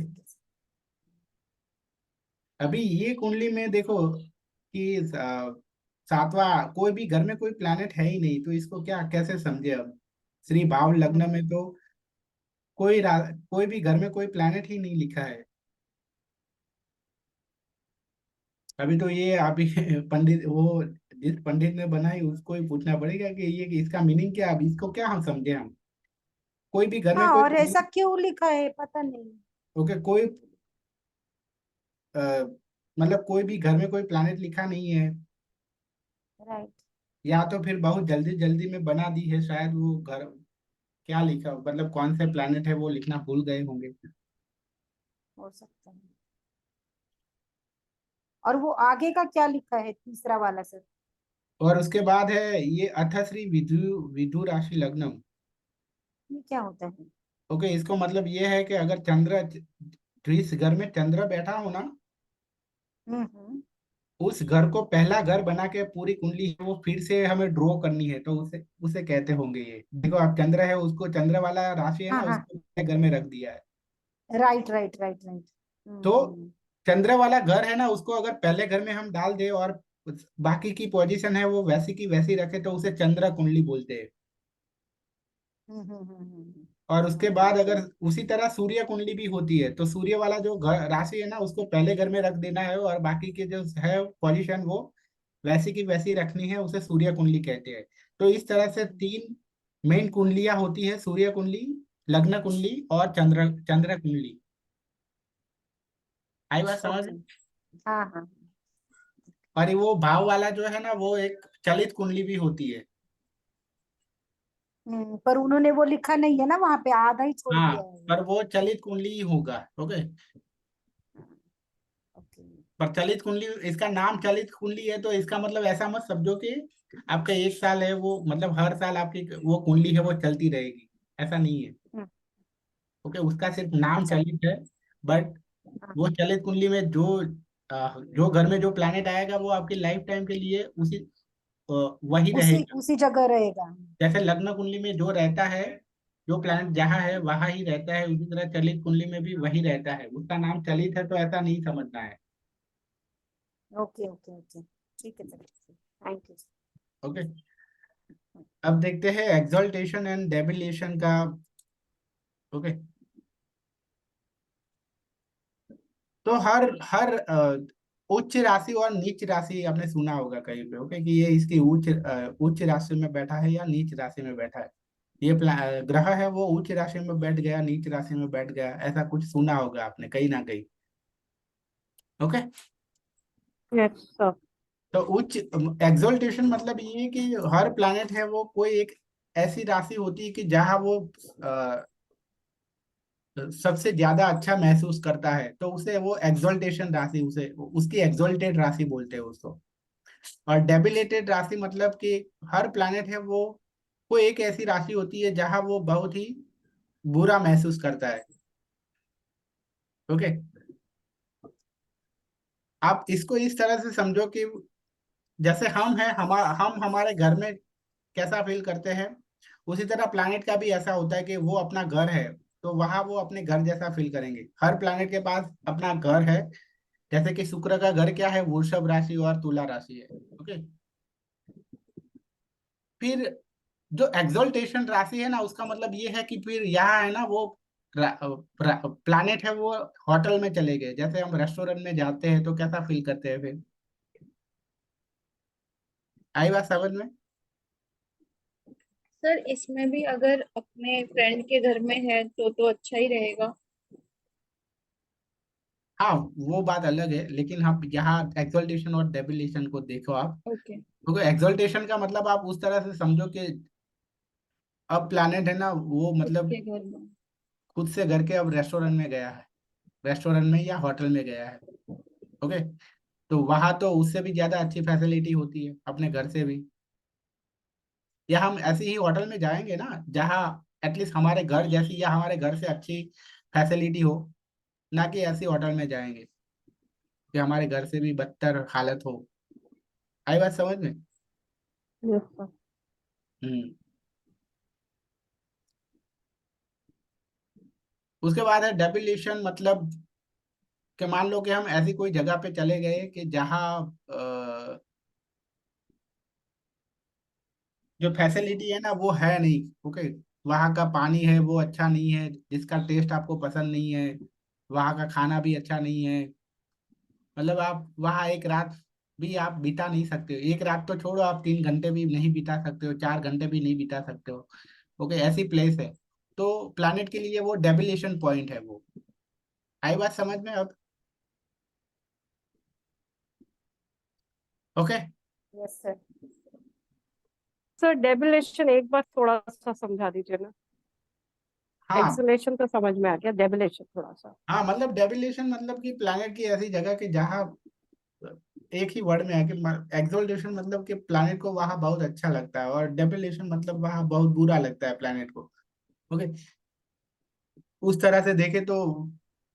अभी ये कुंडली में देखो कि सातवां, कोई भी घर में कोई प्लैनेट है ही नहीं, तो इसको क्या कैसे समझे अब। श्री भाव लग्न में तो कोई भी घर में कोई प्लैनेट ही नहीं लिखा है। अभी तो ये अभी पंडित वो जिस पंडित ने बनाई उसको ही पूछना पड़ेगा कि ये कि इसका मीनिंग क्या है, अब इसको क्या हम समझे हम। कोई भी घर में हाँ, कोई और ऐसा क्यों लिखा है पता नहीं। ओके, कोई अ, मतलब कोई भी घर में कोई प्लैनेट लिखा नहीं है, राइट। या तो फिर बहुत जल्दी जल्दी में बना दी है शायद वो घर। क्या लिखा, मतलब कौन से प्लैनेट है वो लिखना भूल गए होंगे। हो सकता है। और वो आगे का क्या लिखा है तीसरा वाला सर? और उसके बाद है ये अथश्री विधु विधु राशि लग्नम। ये क्या होता है? ओके, इसको मतलब ये है कि अगर चंद्र, जिस घर में चंद्र बैठा हो ना, हम्म। उस घर को पहला घर बना के पूरी कुंडली है वो फिर से हमें ड्रॉ करनी है, तो उसे उसे कहते होंगे। ये देखो आप, चंद्र है, उसको चंद्र वाला राशि है ना, हाँ हाँ। उसको अपने घर में रख दिया है। Right right right right. तो चंद्र वाला घर है ना, उसको अगर पहले घर में हम डाल दे और बाकी की पोजीशन है वो वैसी की वैसी रखे तो उसे चंद्र कुंडली बोलते हैं। और उसके बाद अगर उसी तरह सूर्य कुंडली भी होती है, तो सूर्य वाला जो घर राशि है ना उसको पहले घर में रख देना है, और बाकी के जो है पोजीशन वो वैसी की वैसी रखनी है, उसे सूर्य कुंडली कहते हैं। तो इस तरह से तीन मेन कुंडलियां होती है, सूर्य कुंडली, लग्न कुंडली और चंद्र चंद्र कुंडली। आई बात समझ में? हाँ हाँ। और ये वो भाव वाला जो है ना वो एक चलित कुंडली भी होती है। पर उन्होंने वो लिखा नहीं है ना वहां पे, आधा ही छोड़ हाँ, दिया है पर वो चलित कुंडली ही होगा। Okay, okay. पर चलित कुंडली, इसका नाम चलित कुंडली है तो इसका मतलब ऐसा मत समझो कि आपका एक साल है वो मतलब हर साल आपकी वो कुंडली है वो चलती रहेगी, ऐसा नहीं है। ओके, उसका सिर्फ नाम अच्छा। चलित है, बट हाँ, वो चलित कुंडली में जो घर में जो प्लैनेट आएगा वो आपकी लाइफ टाइम के लिए उसी वही उसी रहेगा। उसी जगह रहेगा। जैसे लग्न कुंडली में जो रहता है, जो प्लैनेट जहाँ है वहां ही रहता है, उसी तरह चलित कुंडली में भी वही रहता है। उसका नाम चलित है तो ऐसा नहीं समझना है। ओके ओके ओके, ठीक है सर, थैंक यू। ओके, अब देखते हैं एक्सल्टेशन एंड डेबिलेशन का। ओके, तो हर हर उच्च राशि और नीच राशि आपने सुना होगा कहीं पे। ओके, कि ये इसकी उच्च राशि में बैठा है या नीच राशि में बैठा है। ये ग्रह है वो उच्च राशि में बैठ गया, नीच राशि में बैठ गया, ऐसा कुछ सुना होगा आपने कहीं ना कहीं। Okay, yes sir. तो उच्च एक्सोल्टेशन मतलब ये है कि हर प्लैनेट है वो कोई एक ऐसी राशि होती है कि जहाँ वो अ, सबसे ज्यादा अच्छा महसूस करता है, तो उसे वो एक्सोल्टेशन राशि, उसे उसकी एक्सोल्टेड राशि बोलते हैं उसको। और डेबिलेटेड राशि मतलब कि हर प्लैनेट है वो कोई एक ऐसी राशि होती है जहाँ वो बहुत ही बुरा महसूस करता है। ओके, आप इसको इस तरह से समझो कि जैसे हम हैं, हम हमारे घर में कैसा फील करते हैं, उसी तरह प्लैनेट का भी ऐसा होता है कि वो अपना घर है तो वहां वो अपने घर जैसा फील करेंगे। हर प्लैनेट के पास अपना घर है। जैसे कि शुक्र का घर क्या है, वृषभ राशि और तुला राशि है। ओके, फिर जो एक्सोल्टेशन राशि है ना उसका मतलब ये है कि फिर यहाँ है ना वो प्लैनेट है वो होटल में चले गए। जैसे हम रेस्टोरेंट में जाते हैं तो कैसा फील करते हैं फिर। आई बात समझ में? सर इसमें भी अगर अपने फ्रेंड के घर में है तो अच्छा ही रहेगा। हाँ, वो बात अलग है, लेकिन हम यहाँ एक्सोल्टेशन और डेबिलेशन को देखो आप। ओके। क्योंकि एक्सोल्टेशन का मतलब आप उस तरह से समझो कि अब प्लैनेट है ना वो खुद मतलब के घर में। खुद से घर के अब रेस्टोरेंट में गया है, रेस्टोरेंट में या होटल में गया है। ओके, तो वहां तो उससे भी ज्यादा अच्छी फैसिलिटी होती है अपने घर से भी। या हम ऐसी ही होटल में जाएंगे ना जहाँ एटलीस्ट हमारे घर जैसी या हमारे घर से अच्छी फैसिलिटी हो, ना कि ऐसी होटल में जाएंगे कि हमारे घर से भी बदतर हालत हो। आई बात समझ में? Yes sir. हम्म। उसके बाद है डेबिलेशन, मतलब कि मान लो कि हम ऐसी कोई जगह पे चले गए कि जहाँ जो फैसिलिटी है ना वो है नहीं। ओके, वहाँ का पानी है वो अच्छा नहीं है, जिसका टेस्ट आपको पसंद नहीं है, वहाँ का खाना भी अच्छा नहीं है। मतलब आप वहाँ एक रात भी आप बिता नहीं सकते हो। एक रात तो छोड़ो, आप 3 घंटे भी नहीं बिता सकते हो, 4 घंटे भी नहीं बिता सकते हो। ओके, ऐसी प्लेस है। तो प्लैनेट के लिए वो डेबिलेशन पॉइंट है वो। आई बात समझ में अब? ओके। Yes sir. सर डेबिलेशन एक बार थोड़ा सा समझा दीजिए ना। हाँ एक्सलेशन तो समझ में आ गया, डेबिलेशन थोड़ा सा। हाँ, मतलब डेबिलेशन मतलब कि प्लैनेट की ऐसी जगह कि जहाँ एक ही वर्ड में है कि एक्सोल्टेशन मतलब कि प्लैनेट को वहां बहुत अच्छा लगता है, और डेबिलेशन मतलब वहां बहुत बुरा लगता है प्लैनेट को। ओके, उस तरह से देखे तो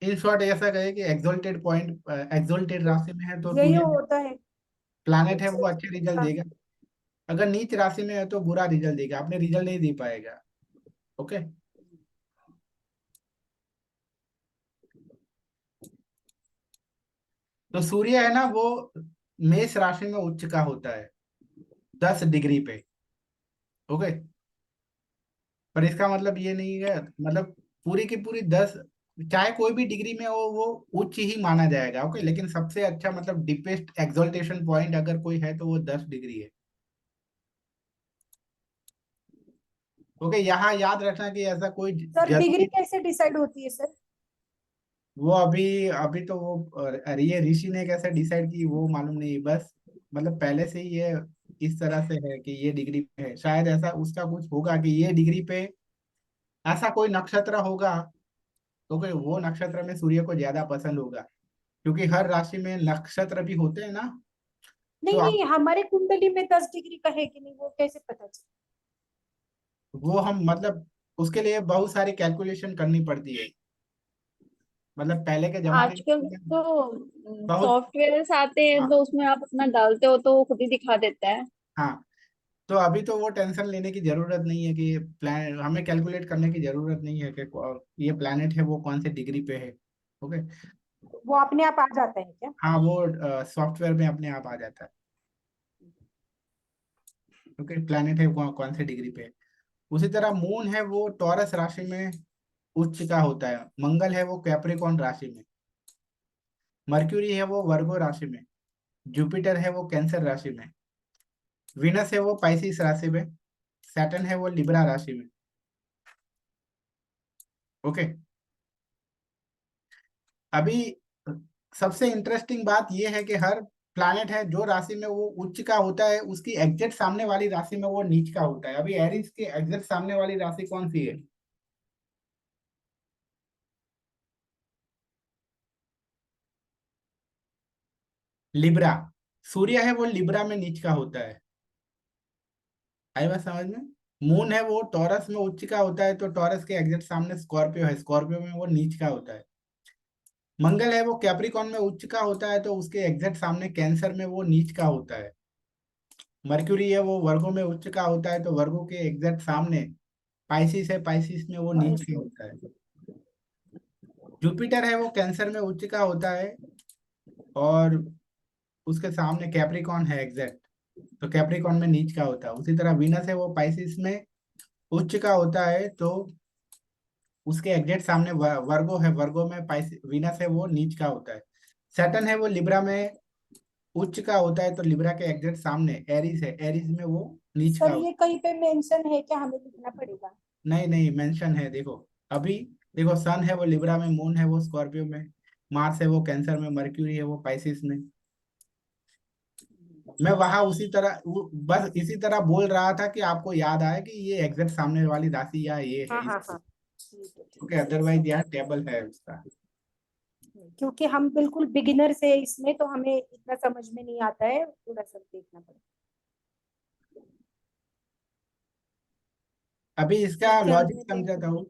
इन शॉर्ट ऐसा कहे कि एक्सोल्टेड पॉइंट, एक्सोल्टेड राशि में है तो यही तुम्हें होता है। प्लैनेट है वो एक्सेल अच्छे रिजल्ट का। देगा। अगर नीच राशि में है तो बुरा रिजल्ट देगा, अपने रिजल्ट नहीं दे पाएगा। ओके, तो सूर्य है ना वो मेष राशि में उच्च का होता है 10 डिग्री पे। ओके, पर इसका मतलब ये नहीं है, मतलब पूरी की पूरी 10, चाहे कोई भी डिग्री में हो वो उच्च ही माना जाएगा। ओके, लेकिन सबसे अच्छा मतलब डीपेस्ट एक्सोल्टेशन पॉइंट अगर कोई है तो वो 10 डिग्री है। ओके, यहाँ याद रखना कि ऐसा कोई सर डिग्री जरूरी, कैसे डिसाइड होती है सर? वो अभी अभी तो वो अरे ये ऋषि ने कैसे डिसाइड की वो मालूम नहीं, बस मतलब पहले से ही ये इस तरह से है कि ये डिग्री पे है। शायद ऐसा उसका कुछ होगा कि ये डिग्री पे ऐसा कोई नक्षत्र होगा, तो कोई वो नक्षत्र में सूर्य को ज्यादा पसंद होगा, क्योंकि हर राशि में नक्षत्र भी होते हैं ना। तो नहीं आप नहीं, हमारे कुंडली में 10 डिग्री का है कि नहीं वो कैसे पता चले? वो हम मतलब उसके लिए बहुत सारी कैलकुलेशन करनी पड़ती है, मतलब पहले के जमाने आजकल में तो बहुत। सॉफ्टवेयर आते हैं हाँ, तो उसमें आप अपना डालते हो तो वो खुद ही दिखा देता है। हाँ, तो अभी तो वो टेंशन लेने की जरूरत नहीं है कि प्लान हमें कैलकुलेट करने की जरूरत नहीं है कि ये प्लैनेट है वो कौन से डिग्री पे है। ओके, वो अपने आप आ जाता है क्या? हाँ वो सॉफ्टवेयर में अपने आप आ जाता है। ओके, प्लैनेट है कौन से डिग्री पे है। उसी तरह मून है वो टॉरस राशि में उच्च का होता है, मंगल है वो कैप्रिकॉर्न राशि में, मर्क्यूरी है वो वर्गो राशि में, जुपिटर है वो कैंसर राशि में, विनस है वो पाइसिस राशि में, सैटर्न है वो लिब्रा राशि में। ओके, अभी सबसे इंटरेस्टिंग बात यह है कि हर प्लैनेट है जो राशि में वो उच्च का होता है उसकी एग्जैक्ट सामने वाली राशि में वो नीच का होता है। अभी एरिस की एग्जैक्ट सामने वाली राशि कौन सी है? लिब्रा। सूर्य है वो लिब्रा में नीच का होता है। आई बात समझ में? मून है वो टॉरस में उच्च का होता है, तो टॉरस के एग्जैक्ट सामने स्कॉर्पियो है, स्कॉर्पियो में वो नीच का होता है। मंगल है वो कैप्रिकॉर्न में उच्च का होता है, तो उसके एग्जैक्ट सामने कैंसर में वो नीच का होता है। मर्क्यूरी है वो वर्गो में उच्च का होता है, तो वर्गो के एग्जैक्ट सामने पाइसिस है, पाइसिस में वो नीच का होता है। जुपिटर है वो कैंसर में उच्च का होता है, और उसके सामने कैप्रिकॉर्न है एग्जैक्ट, तो कैप्रिकॉर्न में नीच का होता है। उसी तरह विनस है वो पाइसिस में उच्च का होता है, तो उसके एग्जैक्ट सामने वर्गो है, वर्गो में पाइसिस विनस है वो नीच का होता है। सैटर्न है वो लिब्रा में उच्च का होता है, तो लिब्रा के एग्जैक्ट सामने एरीज है, एरीज में वो नीच का सर होता ये कहीं पे मेंशन है क्या, हमें लिखना पड़ेगा? है। नहीं नहीं, मेंशन है, देखो अभी, देखो सन है वो लिब्रा में, मून है वो स्कॉर्पियो में, मार्स है वो कैंसर में, मर्क्यूरी है वो पाइसिस में। मैं वहां उसी तरह बस इसी तरह बोल रहा था कि आपको याद आए कि ये एग्जैक्ट सामने वाली राशि या ये है हाँ इस, हाँ हाँ, ठीक है ठीक क्योंकि है अदरवाइज यहाँ टेबल है उसका। क्योंकि हम बिल्कुल बिगिनर्स है इसमें, तो हमें इतना समझ में नहीं आता है, थोड़ा सा देखना पड़ेगा। अभी इसका ठीक है, लॉजिक हमने तो समझाता हूँ।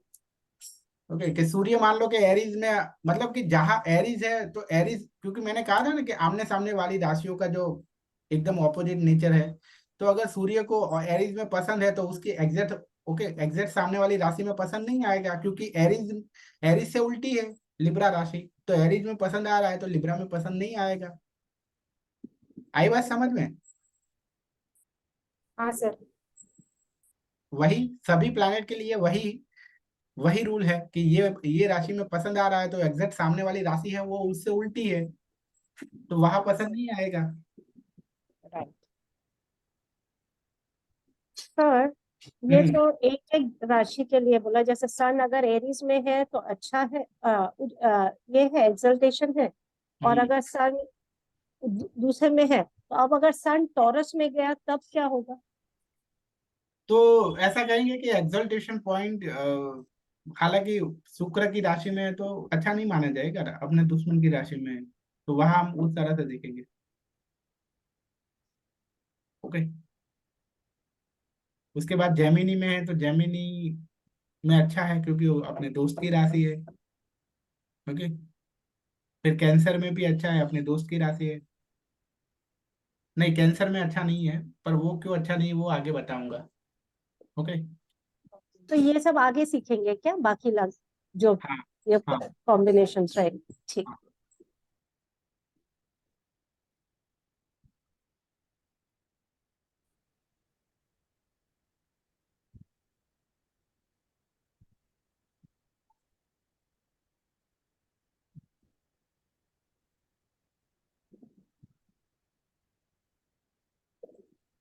ओके, कि सूर्य मान लो कि एरीज में, मतलब कि जहां एरीज है तो एरीज, क्योंकि मैंने कहा था ना कि आमने सामने वाली राशियों का जो एकदम ऑपोजिट नेचर है, तो अगर सूर्य को एरीज में पसंद है तो उसकी एग्जैक्ट, ओके, एग्जैक्ट सामने वाली राशि में पसंद नहीं आएगा, क्योंकि एरीज एरीज से उल्टी है लिब्रा राशि, तो एरीज में पसंद आ रहा है तो लिब्रा में पसंद नहीं आएगा। आई बात समझ में? हाँ सर। वही सभी प्लैनेट के लिए वही वही रूल है कि ये राशि में पसंद आ रहा है तो एग्जैक्ट सामने वाली राशि है वो उससे उल्टी है, तो वहां पसंद नहीं आएगा। Right sir. ये हम्म। तो एक एक राशि के लिए बोला, जैसे सन अगर एरीज में है तो अच्छा है, ये है एक्सल्टेशन है। और हम्म। अगर सन दूसरे में है, तो अब अगर सन टॉरस में गया तब क्या होगा? तो ऐसा कहेंगे कि एक्सल्टेशन पॉइंट, हालांकि शुक्र की राशि में है तो अच्छा नहीं माना जाएगा, अपने दुश्मन की राशि में है, तो वहां हम उस तरह से देखेंगे। ओके, उसके बाद जेमिनी में है तो जेमिनी में अच्छा है क्योंकि वो अपने दोस्त की राशि है। ओके, फिर कैंसर में भी अच्छा है, अपने दोस्त की राशि है। नहीं, कैंसर में अच्छा नहीं है, पर वो क्यों अच्छा नहीं है वो आगे बताऊंगा। ओके। तो ये सब आगे सीखेंगे क्या, बाकी लग जो हाँ, ये हाँ, कॉम्बिनेशन रहेंगे? ठीक। हाँ।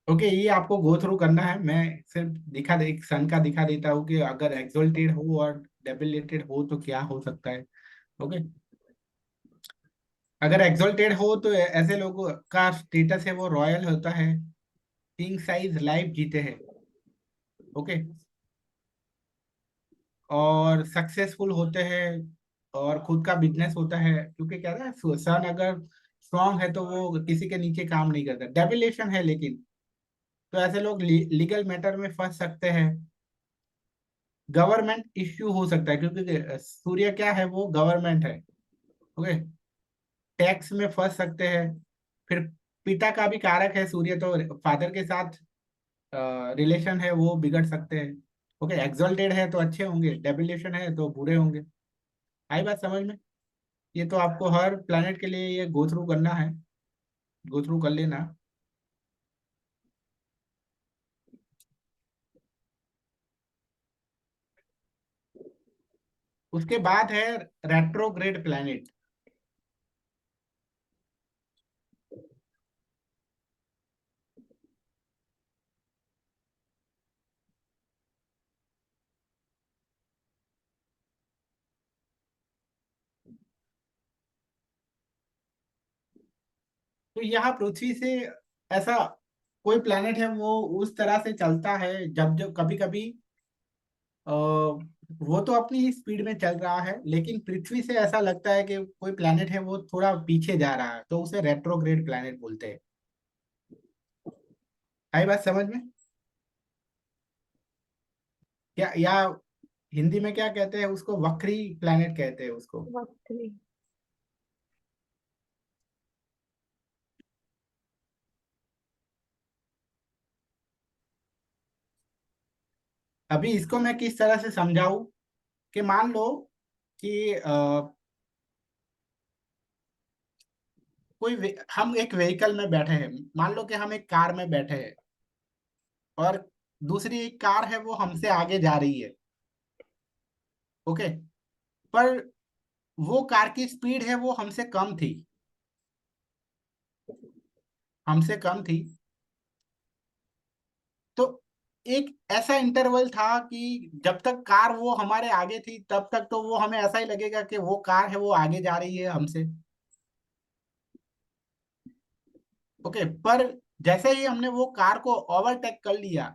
ओके, ये आपको गो थ्रू करना है। मैं सिर्फ एक सन का दिखा देता हूँ कि अगर एक्सोल्टेड हो और डेबिलेटेड हो तो क्या हो सकता है। ओके, अगर एक्सोल्टेड हो तो ऐसे लोगों का स्टेटस है वो रॉयल होता है, किंग साइज लाइफ जीते हैं। ओके, और सक्सेसफुल होते हैं और खुद का बिजनेस होता है, क्योंकि क्या है, सन अगर स्ट्रांग है तो वो किसी के नीचे काम नहीं करता। डेबिलेशन है लेकिन, तो ऐसे लोग लीगल मैटर में फंस सकते हैं, गवर्नमेंट इश्यू हो सकता है, क्योंकि सूर्य क्या है, वो गवर्नमेंट है। ओके, टैक्स में फंस सकते हैं। फिर पिता का भी कारक है सूर्य, तो फादर के साथ रिलेशन है वो बिगड़ सकते हैं। ओके, एक्सल्टेड है तो अच्छे होंगे, डेबिलेशन है तो बुरे होंगे। आई बात समझ में? ये तो आपको हर प्लेनेट के लिए ये गो थ्रू करना है, गो थ्रू कर लेना। उसके बाद है रेट्रोग्रेड प्लेनेट। तो यहाँ पृथ्वी से ऐसा कोई प्लेनेट है वो उस तरह से चलता है, जब जब कभी कभी वो तो अपनी ही स्पीड में चल रहा है, लेकिन पृथ्वी से ऐसा लगता है कि कोई प्लेनेट है वो थोड़ा पीछे जा रहा है, तो उसे रेट्रोग्रेड प्लेनेट बोलते हैं। आई बात समझ में? क्या, या हिंदी में क्या कहते हैं उसको, वक्री प्लेनेट कहते हैं उसको। वक्री। अभी इसको मैं किस तरह से समझाऊं, कि मान लो कि हम एक व्हीकल में बैठे हैं, मान लो कि हम एक कार में बैठे हैं, और दूसरी एक कार है वो हमसे आगे जा रही है। ओके, पर वो कार की स्पीड है वो हमसे कम थी। तो एक ऐसा इंटरवल था कि जब तक कार वो हमारे आगे थी तब तक तो वो हमें ऐसा ही लगेगा कि वो कार है वो आगे जा रही है हमसे। ओके, पर जैसे ही हमने वो कार को ओवरटेक कर लिया,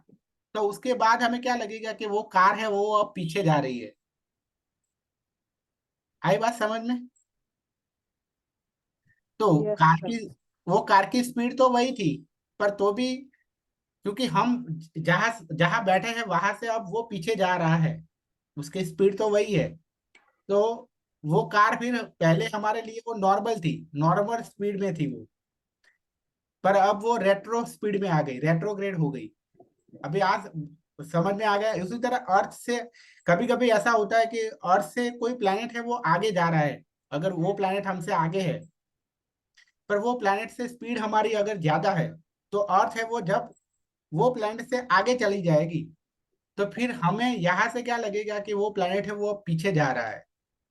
तो उसके बाद हमें क्या लगेगा कि वो कार है वो अब पीछे जा रही है। आई बात समझ में? तो यस कार सर। की वो कार की स्पीड तो वही थी, पर तो भी क्योंकि हम जहां जहां बैठे हैं वहां से अब वो पीछे जा रहा है, उसकी स्पीड तो वही है। तो वो कार फिर पहले हमारे लिए वो नॉर्मल थी, नॉर्मल स्पीड में थी वो, पर अब वो रेट्रो स्पीड में आ गई, रेट्रोग्रेड हो गई। अभी आज समझ में आ गया। उसी तरह अर्थ से कभी कभी ऐसा होता है कि अर्थ से कोई प्लैनेट है वो आगे जा रहा है, अगर वो प्लैनेट हमसे आगे है, पर वो प्लैनेट से स्पीड हमारी अगर ज्यादा है, तो अर्थ है वो जब वो प्लैनेट से आगे चली जाएगी, तो फिर हमें यहाँ से क्या लगेगा कि वो प्लैनेट है वो पीछे जा रहा है,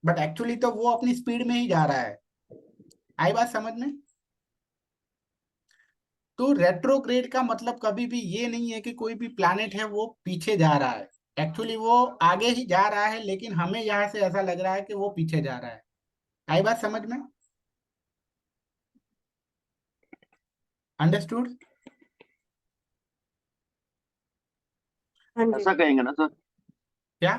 बट एक्चुअली तो वो अपनी स्पीड में ही जा रहा है। आई बात समझ में? तो रेट्रोग्रेड का मतलब कभी भी ये नहीं है कि कोई भी प्लैनेट है वो पीछे जा रहा है, एक्चुअली वो आगे ही जा रहा है, लेकिन हमें यहाँ से ऐसा लग रहा है कि वो पीछे जा रहा है। आई बात समझ में? अंडरस्टूड? हाँ जी। ऐसा कहेंगे ना सर? क्या?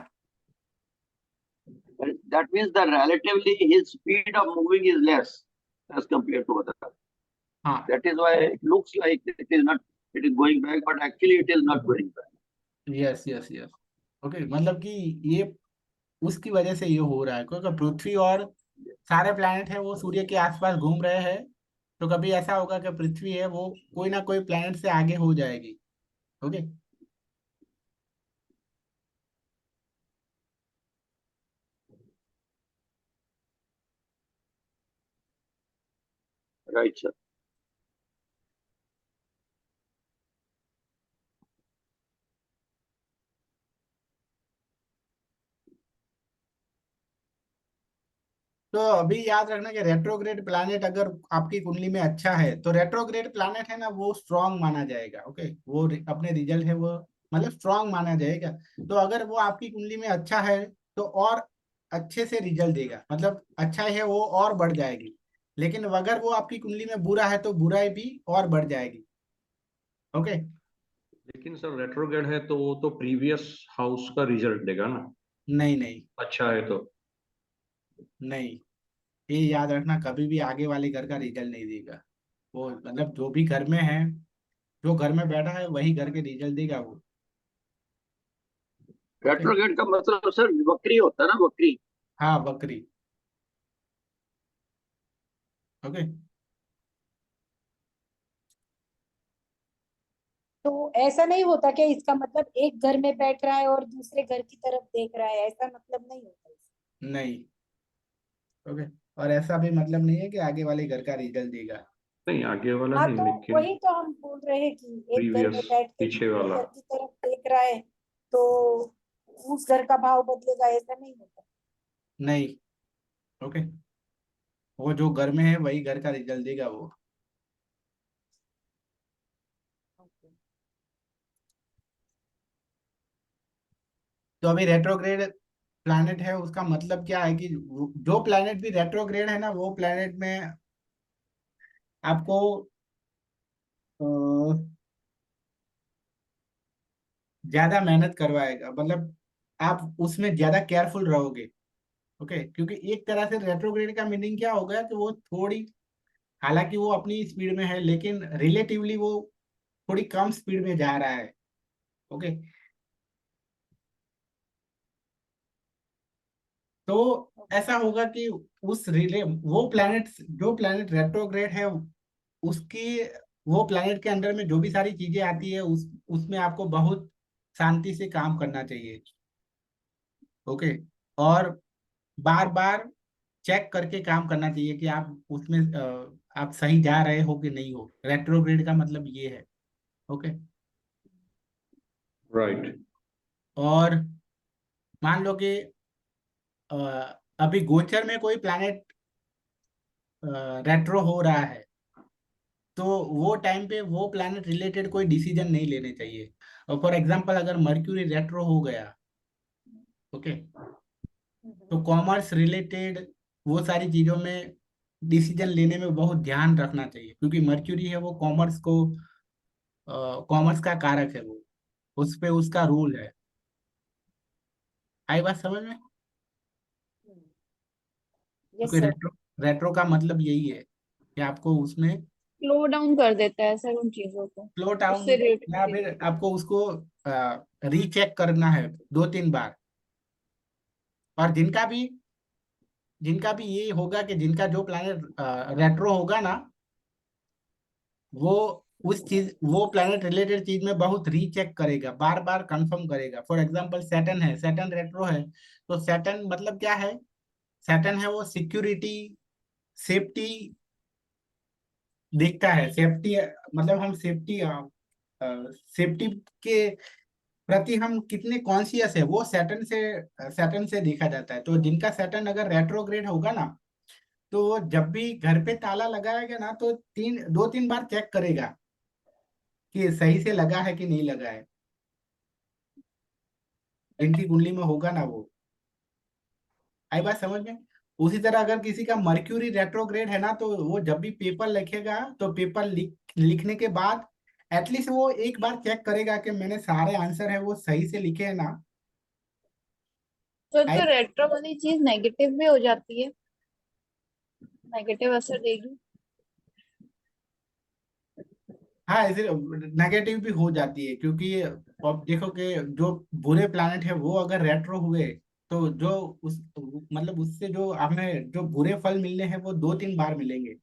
That means that relatively his speed of moving is less as compared to other. हाँ, That is why it looks like it is going back, but actually it is not going back. Yes yes yes. Okay, मतलब कि ये उसकी वजह से ये हो रहा है, क्योंकि पृथ्वी और सारे प्लैनेट है वो सूर्य के आसपास घूम रहे हैं, तो कभी ऐसा होगा कि पृथ्वी है वो कोई ना कोई प्लैनेट से आगे हो जाएगी। Okay, Right, sir. तो अभी याद रखना कि रेट्रोग्रेड प्लैनेट अगर आपकी कुंडली में अच्छा है तो रेट्रोग्रेड प्लैनेट है ना वो स्ट्रांग माना जाएगा। ओके, वो अपने रिजल्ट है वो मतलब स्ट्रांग माना जाएगा। तो अगर वो आपकी कुंडली में अच्छा है तो और अच्छे से रिजल्ट देगा, मतलब अच्छा है वो और बढ़ जाएगी। लेकिन अगर वो आपकी कुंडली में बुरा है तो बुराई भी और बढ़ जाएगी। ओके। लेकिन सर रेट्रोग्रेड है तो वो तो प्रीवियस हाउस का रिजल्ट देगा ना, नहीं नहीं अच्छा है तो। नहीं, ये याद रखना कभी भी आगे वाले घर का रिजल्ट नहीं देगा। वो मतलब जो भी घर में है, जो घर में बैठा है वही घर के रिजल्ट देगा वो। ओके। रेट्रोगेट का मतलब सर वक्री होता है ना, वक्री। हाँ, बकरी। ओके। तो ऐसा नहीं होता क्या, इसका मतलब एक घर में बैठ रहा है और दूसरे घर की तरफ देख रहा है, ऐसा मतलब नहीं होता इसका? नहीं। ओके। और ऐसा भी मतलब नहीं है कि आगे वाले घर का रिजल्ट देगा। नहीं आगे वाला हाँ, नहीं, तो लेकिन वही तो हम बोल रहे हैं कि एक घर में प्रीवियस बैठ के पीछे दूसरे वाला। घर की तरफ देख रहा है तो उस घर का भाव बदलेगा, ऐसा नहीं होता? नहीं। ओके, वो जो घर में है वही घर का रिजल्ट देगा वो। तो अभी रेट्रोग्रेड प्लैनेट है उसका मतलब क्या है कि जो प्लैनेट भी रेट्रोग्रेड है ना वो प्लैनेट में आपको अ, ज्यादा मेहनत करवाएगा, मतलब आप उसमें ज्यादा केयरफुल रहोगे। ओके, क्योंकि एक तरह से रेट्रोग्रेड का मीनिंग क्या होगा कि वो थोड़ी, हालांकि वो अपनी स्पीड में है लेकिन रिलेटिवली वो थोड़ी कम स्पीड में जा रहा है। ओके, तो ऐसा होगा कि उस रिले वो प्लैनेट, जो प्लैनेट रेट्रोग्रेड है उसकी, वो प्लैनेट के अंदर में जो भी सारी चीजें आती है उसमें आपको बहुत शांति से काम करना चाहिए। ओके, और बार बार चेक करके काम करना चाहिए कि आप उसमें आप सही जा रहे हो कि नहीं हो। रेट्रोग्रेड का मतलब ये है। ओके। राइट। और मान लो कि अ, अभी गोचर में कोई प्लैनेट रेट्रो हो रहा है तो वो टाइम पे वो प्लैनेट रिलेटेड कोई डिसीजन नहीं लेने चाहिए। और फॉर एग्जांपल अगर मर्क्यूरी रेट्रो हो गया, ओके, तो कॉमर्स रिलेटेड वो सारी चीजों में डिसीजन लेने में बहुत ध्यान रखना चाहिए, क्योंकि मर्क्यूरी है वो कॉमर्स को, कॉमर्स का कारक है वो, उस पे उसका रूल है। आई बात समझ में? यस क्योंकि सर। रेट्रो रेट्रो का मतलब यही है कि आपको उसमें स्लो डाउन कर देता है सर उन चीजों को, फ्लो डाउन उससे या रिलेटेड। फिर आपको उसको रीचेक करना है 2-3 बार। और जिनका भी ये होगा कि जिनका जो प्लैनेट रेट्रो होगा ना वो उस चीज, वो प्लैनेट रिलेटेड चीज में बहुत रीचेक करेगा, बार बार कंफर्म करेगा। फॉर एग्जांपल सैटर्न है, सैटर्न रेट्रो है, तो सैटर्न मतलब क्या है? सैटर्न है वो सिक्योरिटी, सेफ्टी देखता है। सेफ्टी मतलब हम सेफ्टी के प्रति हम कितने कॉन्शियस है वो सैटर्न से देखा जाता है। तो जिनका सैटर्न अगर रेट्रोग्रेड होगा ना तो वो जब भी घर पे ताला लगाएगा ना तो 2-3 बार चेक करेगा कि सही से लगा है कि नहीं लगा है, जिनकी कुंडली में होगा ना वो। आई बात समझ में? उसी तरह अगर किसी का मर्क्यूरी रेट्रोग्रेड है ना तो वो जब भी पेपर लिखेगा तो पेपर लिखने के बाद एटलीस्ट वो एक बार चेक करेगा कि मैंने सारे आंसर है वो सही से लिखे हैं ना। तो रेट्रो वाली चीज नेगेटिव भी हो जाती है, नेगेटिव असर देगी। हाँ, ऐसे नेगेटिव भी हो जाती है, क्योंकि अब देखो कि जो बुरे प्लैनेट है वो अगर रेट्रो हुए तो जो उस मतलब उससे जो हमें जो बुरे फल मिलने हैं वो 2-3 बार मिलेंगे,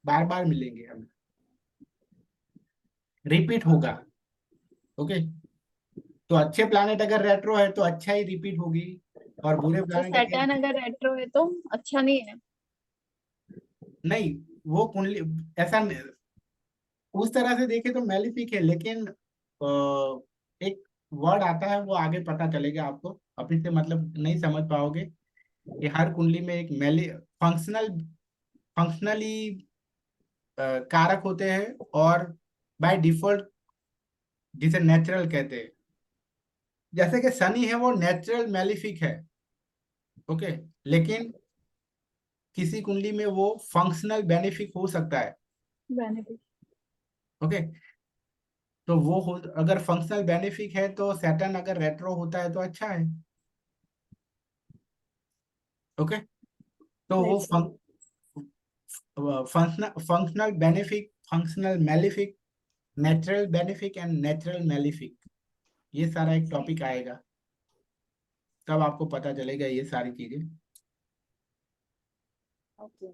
बार बार मिलेंगे हमें, रिपीट होगा। ओके, तो अच्छे प्लैनेट अगर रेट्रो है तो अच्छा ही रिपीट होगी, और बुरे तो प्लैनेट अगर सैटर्न अगर रेट्रो है तो अच्छा नहीं है। नहीं, वो कुंडली ऐसा उस तरह से देखे तो मैलिफिक है, लेकिन एक वर्ड आता है वो आगे पता चलेगा आपको, अभी से मतलब नहीं समझ पाओगे कि हर कुंडली में एक फंक्शनली कारक होते हैं, और बाय डिफॉल्ट जिसे नेचुरल कहते हैं। जैसे कि शनि है वो नेचुरल मैलिफिक है, ओके, लेकिन किसी कुंडली में वो फंक्शनल बेनिफिक हो सकता है, बेनिफिट। ओके। तो वो हो, अगर फंक्शनल बेनिफिक है तो सैटर्न अगर रेट्रो होता है तो अच्छा है, ओके। तो वो Right, sir. Functional malefic, natural benefic and natural malefic, ये सारा एक टॉपिक आएगा, तब आपको पता चलेगा ये सारी चीजें। ओके।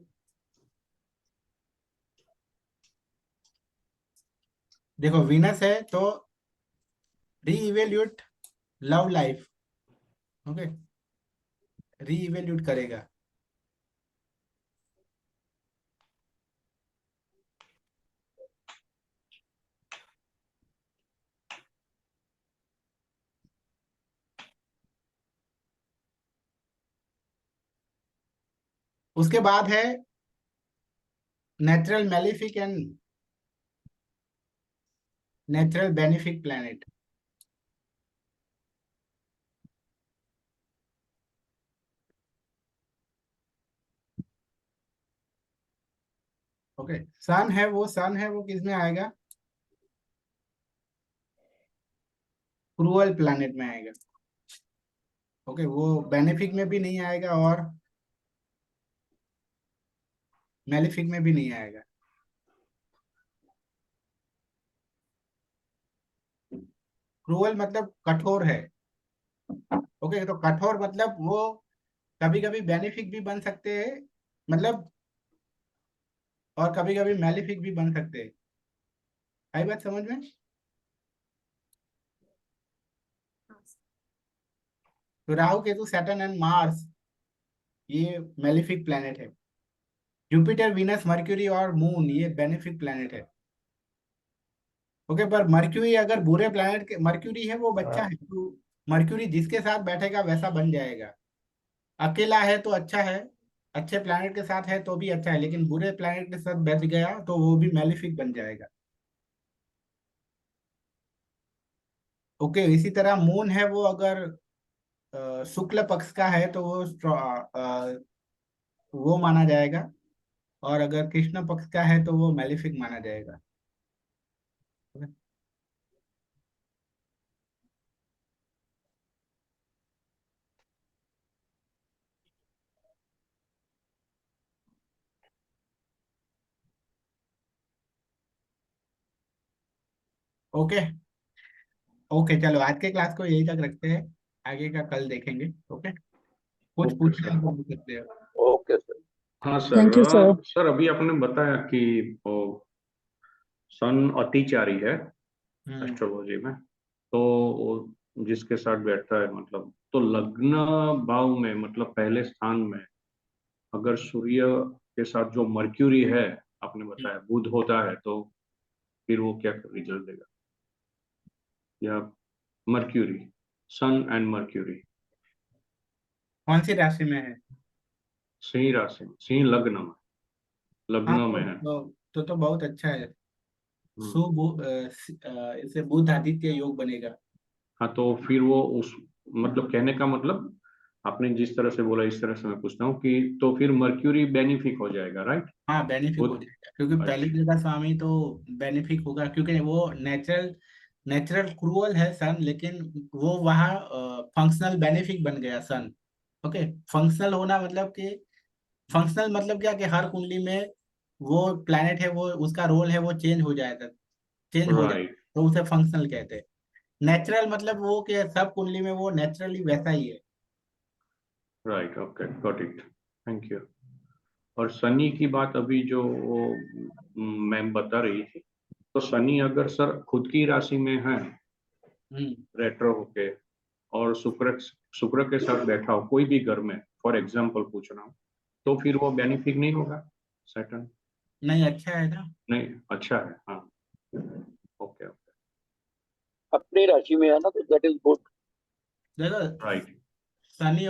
देखो वीनस है तो reevaluate love life, okay, reevaluate करेगा। उसके बाद है natural malefic and natural benefic planet. Okay, sun है वो किस में आएगा? क्रूअल प्लैनेट में आएगा, ओके। वो बेनिफिक में भी नहीं आएगा और मेलिफिक में भी नहीं आएगा। क्रूअल मतलब कठोर है, ओके। तो कठोर मतलब वो कभी कभी बेनिफिक भी बन सकते हैं, मतलब, और कभी कभी मेलिफिक भी बन सकते हैं। आई बात समझ में? तो Rahu Ketu Saturn and Mars ये मेलिफिक प्लैनेट है। जुपिटर वीनस मर्क्यूरी और मून ये बेनिफिक प्लैनेट है, ओके। पर मर्क्यूरी अगर बुरे प्लैनेट के, मर्क्यूरी है वो बच्चा है, तो मर्क्यूरी जिसके साथ बैठेगा वैसा बन जाएगा। अकेला है तो अच्छा है, अच्छे प्लैनेट के साथ है तो भी अच्छा है, लेकिन बुरे प्लैनेट के साथ बैठ गया तो वो भी मेलिफिक बन जाएगा, ओके। इसी तरह मून है वो अगर शुक्ल पक्ष का है तो वो माना जाएगा, और अगर कृष्ण पक्ष का है तो वो मेलिफिक माना जाएगा। ओके, ओके, चलो आज के क्लास को यही तक रखते हैं, आगे का कल देखेंगे, ओके। कुछ ओके पूछना सर। है तो पूछ सकते हो। Okay sir. हाँ Thank you, sir. Sir, sir अभी आपने बताया कि सन अतिचारी है हम्म, एस्ट्रोलॉजी में, तो जिसके साथ बैठता है मतलब, तो लग्न भाव में मतलब पहले स्थान में अगर सूर्य के साथ जो मर्क्यूरी है, आपने बताया बुध होता है, तो फिर वो क्या रिजल्ट देगा? या मर्क्यूरी, सन एंड मर्क्यूरी कौन सी राशि में है? सिंह राशि, सिंह लग्न में, हाँ, लग्न में है। तो बहुत अच्छा है। हम्म। इससे बुध आदित्य योग बनेगा। हाँ, तो फिर वो उस मतलब कहने का मतलब आपने जिस तरह से बोला इस तरह से मैं पूछता हूँ कि तो फिर मर्क्यूरी बेनिफिक हो जाएगा, राइट? हाँ, बेनिफिक हो बुध। जाएगा, क्योंकि पहली अच्छा। जगह स्वामी तो बेनिफिक होगा, क्योंकि वो नेचुरल क्रूअल है सन, लेकिन वो वहाँ फंक्शनल बेनिफिक बन गया सन, ओके। फंक्शनल होना मतलब कि, फंक्शनल मतलब क्या कि हर कुंडली में वो प्लैनेट है, वो उसका रोल है वो चेंज हो जाए, राइट, तो उसे फंक्शनल कहते हैं। नेचुरल मतलब वो कि सब कुंडली में वो नेचुरली वैसा ही है। Right, okay, got it, thank you. और शनि की बात अभी जो वो मैम बता रही थी, तो शनि अगर सर खुद की राशि में है हम्म, रेट्रो होके, और शुक्र शुक्र के साथ बैठा हो कोई भी घर में, फॉर एग्जाम्पल पूछ रहा हूँ, तो फिर वो बेनिफिक नहीं होगा सैटर्न? नहीं, अच्छा है ना। नहीं, अच्छा है, हाँ। ओके, ओके, अपनी राशि में है ना, तो दैट इज गुड। देखो, राइट। शनि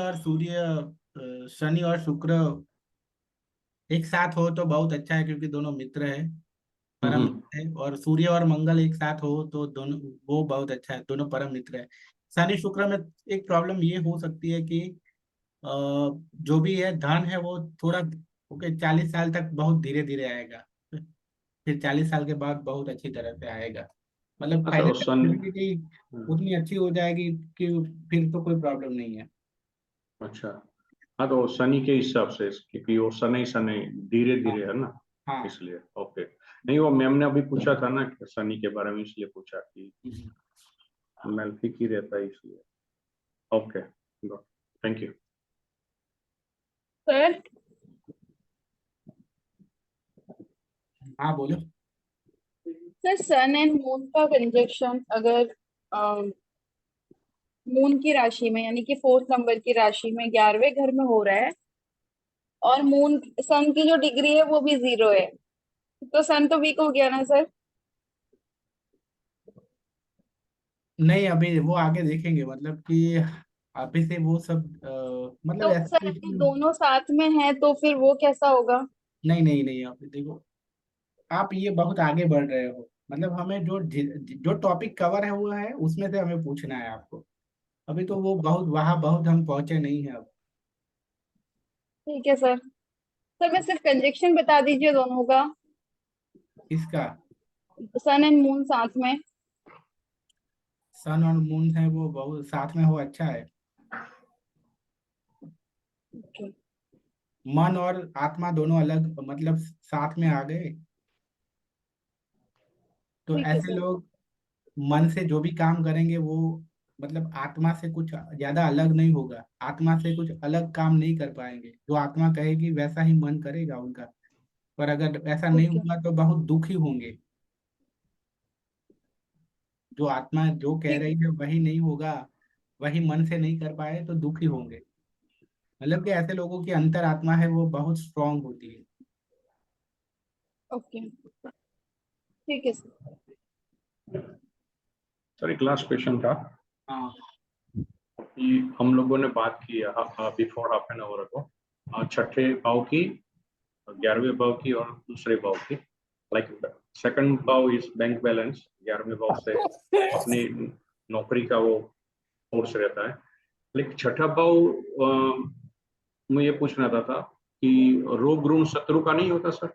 और शुक्र एक साथ हो तो बहुत अच्छा है क्योंकि दोनों मित्र है, परम हम्म, मित्र है। और सूर्य और मंगल एक साथ हो तो दोनों, वो बहुत अच्छा है, दोनों परम मित्र है। शनि शुक्र में एक प्रॉब्लम ये हो सकती है कि जो भी है धन है वो थोड़ा, ओके, 40 साल तक बहुत धीरे धीरे आएगा, फिर 40 साल के बाद बहुत अच्छी तरह से आएगा। मतलब अच्छा वो फाइनेंशियल सन स्टेबिलिटी उतनी अच्छी हो जाएगी कि फिर तो कोई प्रॉब्लम नहीं है। अच्छा, हाँ तो शनि के हिसाब से, क्योंकि वो शनि शनि धीरे हाँ धीरे है ना, हाँ। इसलिए ओके। नहीं वो मैम ने अभी पूछा था ना कि शनि के बारे में, इसलिए पूछा कि मैल्फिक ही रहता है इसलिए। Okay, thank you. सर हाँ बोलो। सर सन एंड मून का कंजक्शन अगर मून की राशि में यानी कि 4th नंबर की राशि में 11वें घर में हो रहा है, और मून सन की जो डिग्री है वो भी 0 है, तो सन तो वीक हो गया ना सर? नहीं, अभी वो आगे देखेंगे, मतलब कि अभी से वो सब मतलब तो ऐसा सर कुछ अगर दोनों साथ में है तो फिर वो कैसा होगा? नहीं नहीं नहीं। अभी देखो, आप ये बहुत आगे बढ़ रहे हो, मतलब हमें जो जो टॉपिक कवर है हुआ है उसमें से हमें पूछना है आपको। अभी तो वो बहुत वहां बहुत हम पहुंचे नहीं है अब। ठीक है सर। सर मैं सिर्फ कंजक्शन बता दीजिए दोनों का, इसका सन एंड मून साथ में। सन और मून है वो बहुत साथ में हो, अच्छा है। ओके। मन और आत्मा दोनों अलग, मतलब साथ में आ गए, तो ठीक है ऐसे सर। लोग मन से जो भी काम करेंगे वो, मतलब आत्मा से कुछ ज्यादा अलग नहीं होगा, आत्मा से कुछ अलग काम नहीं कर पाएंगे, जो आत्मा कहेगी वैसा ही मन करेगा उनका। पर अगर ऐसा नहीं ओके। हुआ तो बहुत दुखी होंगे। जो आत्मा जो कह ठीक। रही है वही नहीं होगा, वही मन से नहीं कर पाए तो दुखी होंगे। मतलब कि ऐसे लोगों की अंतर आत्मा है वो बहुत स्ट्रांग होती है। ओके। ठीक है सर। सर एक लास्ट क्वेश्चन था हाँ कि हम लोगों ने बात की बिफोर हाफ एन आवर को, छठे भाव की, 11वें भाव की और दूसरे भाव की। लाइक सेकंड भाव इज बैंक बैलेंस, 11वें भाव से अपनी नौकरी का वो फोर्स रहता है। लेकिन छठा भाव मैं ये पूछना था कि रोग ऋण शत्रु का नहीं होता सर?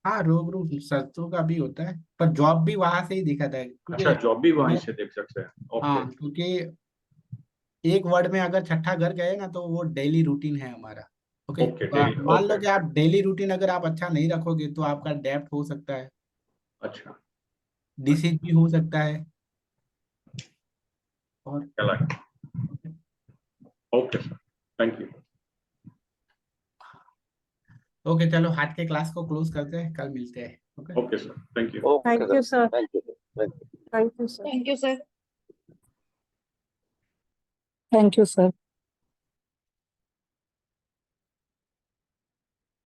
हाँ, रोग रूप शत्रु का भी होता है, पर जॉब भी वहां से ही दिखा था क्योंकि अच्छा, जॉब भी वहीं मैं, से देख सकते हैं, ओके। हाँ, क्योंकि एक वर्ड में अगर छठा घर गए ना तो वो डेली रूटीन है हमारा। ओके, ओके, तो डेली, मान लो ओके। कि आप डेली रूटीन अगर आप अच्छा नहीं रखोगे तो आपका डेप्ट हो सकता है, अच्छा, डिसीज भी हो सकता है। और चला, okay sir, thank you. Okay, चलो आज के क्लास को क्लोज करते हैं, कल मिलते हैं। Okay. Okay sir, thank you. Okay, thank you sir. Sir. Thank you. Thank you. Thank you sir. Thank you sir. Thank you sir.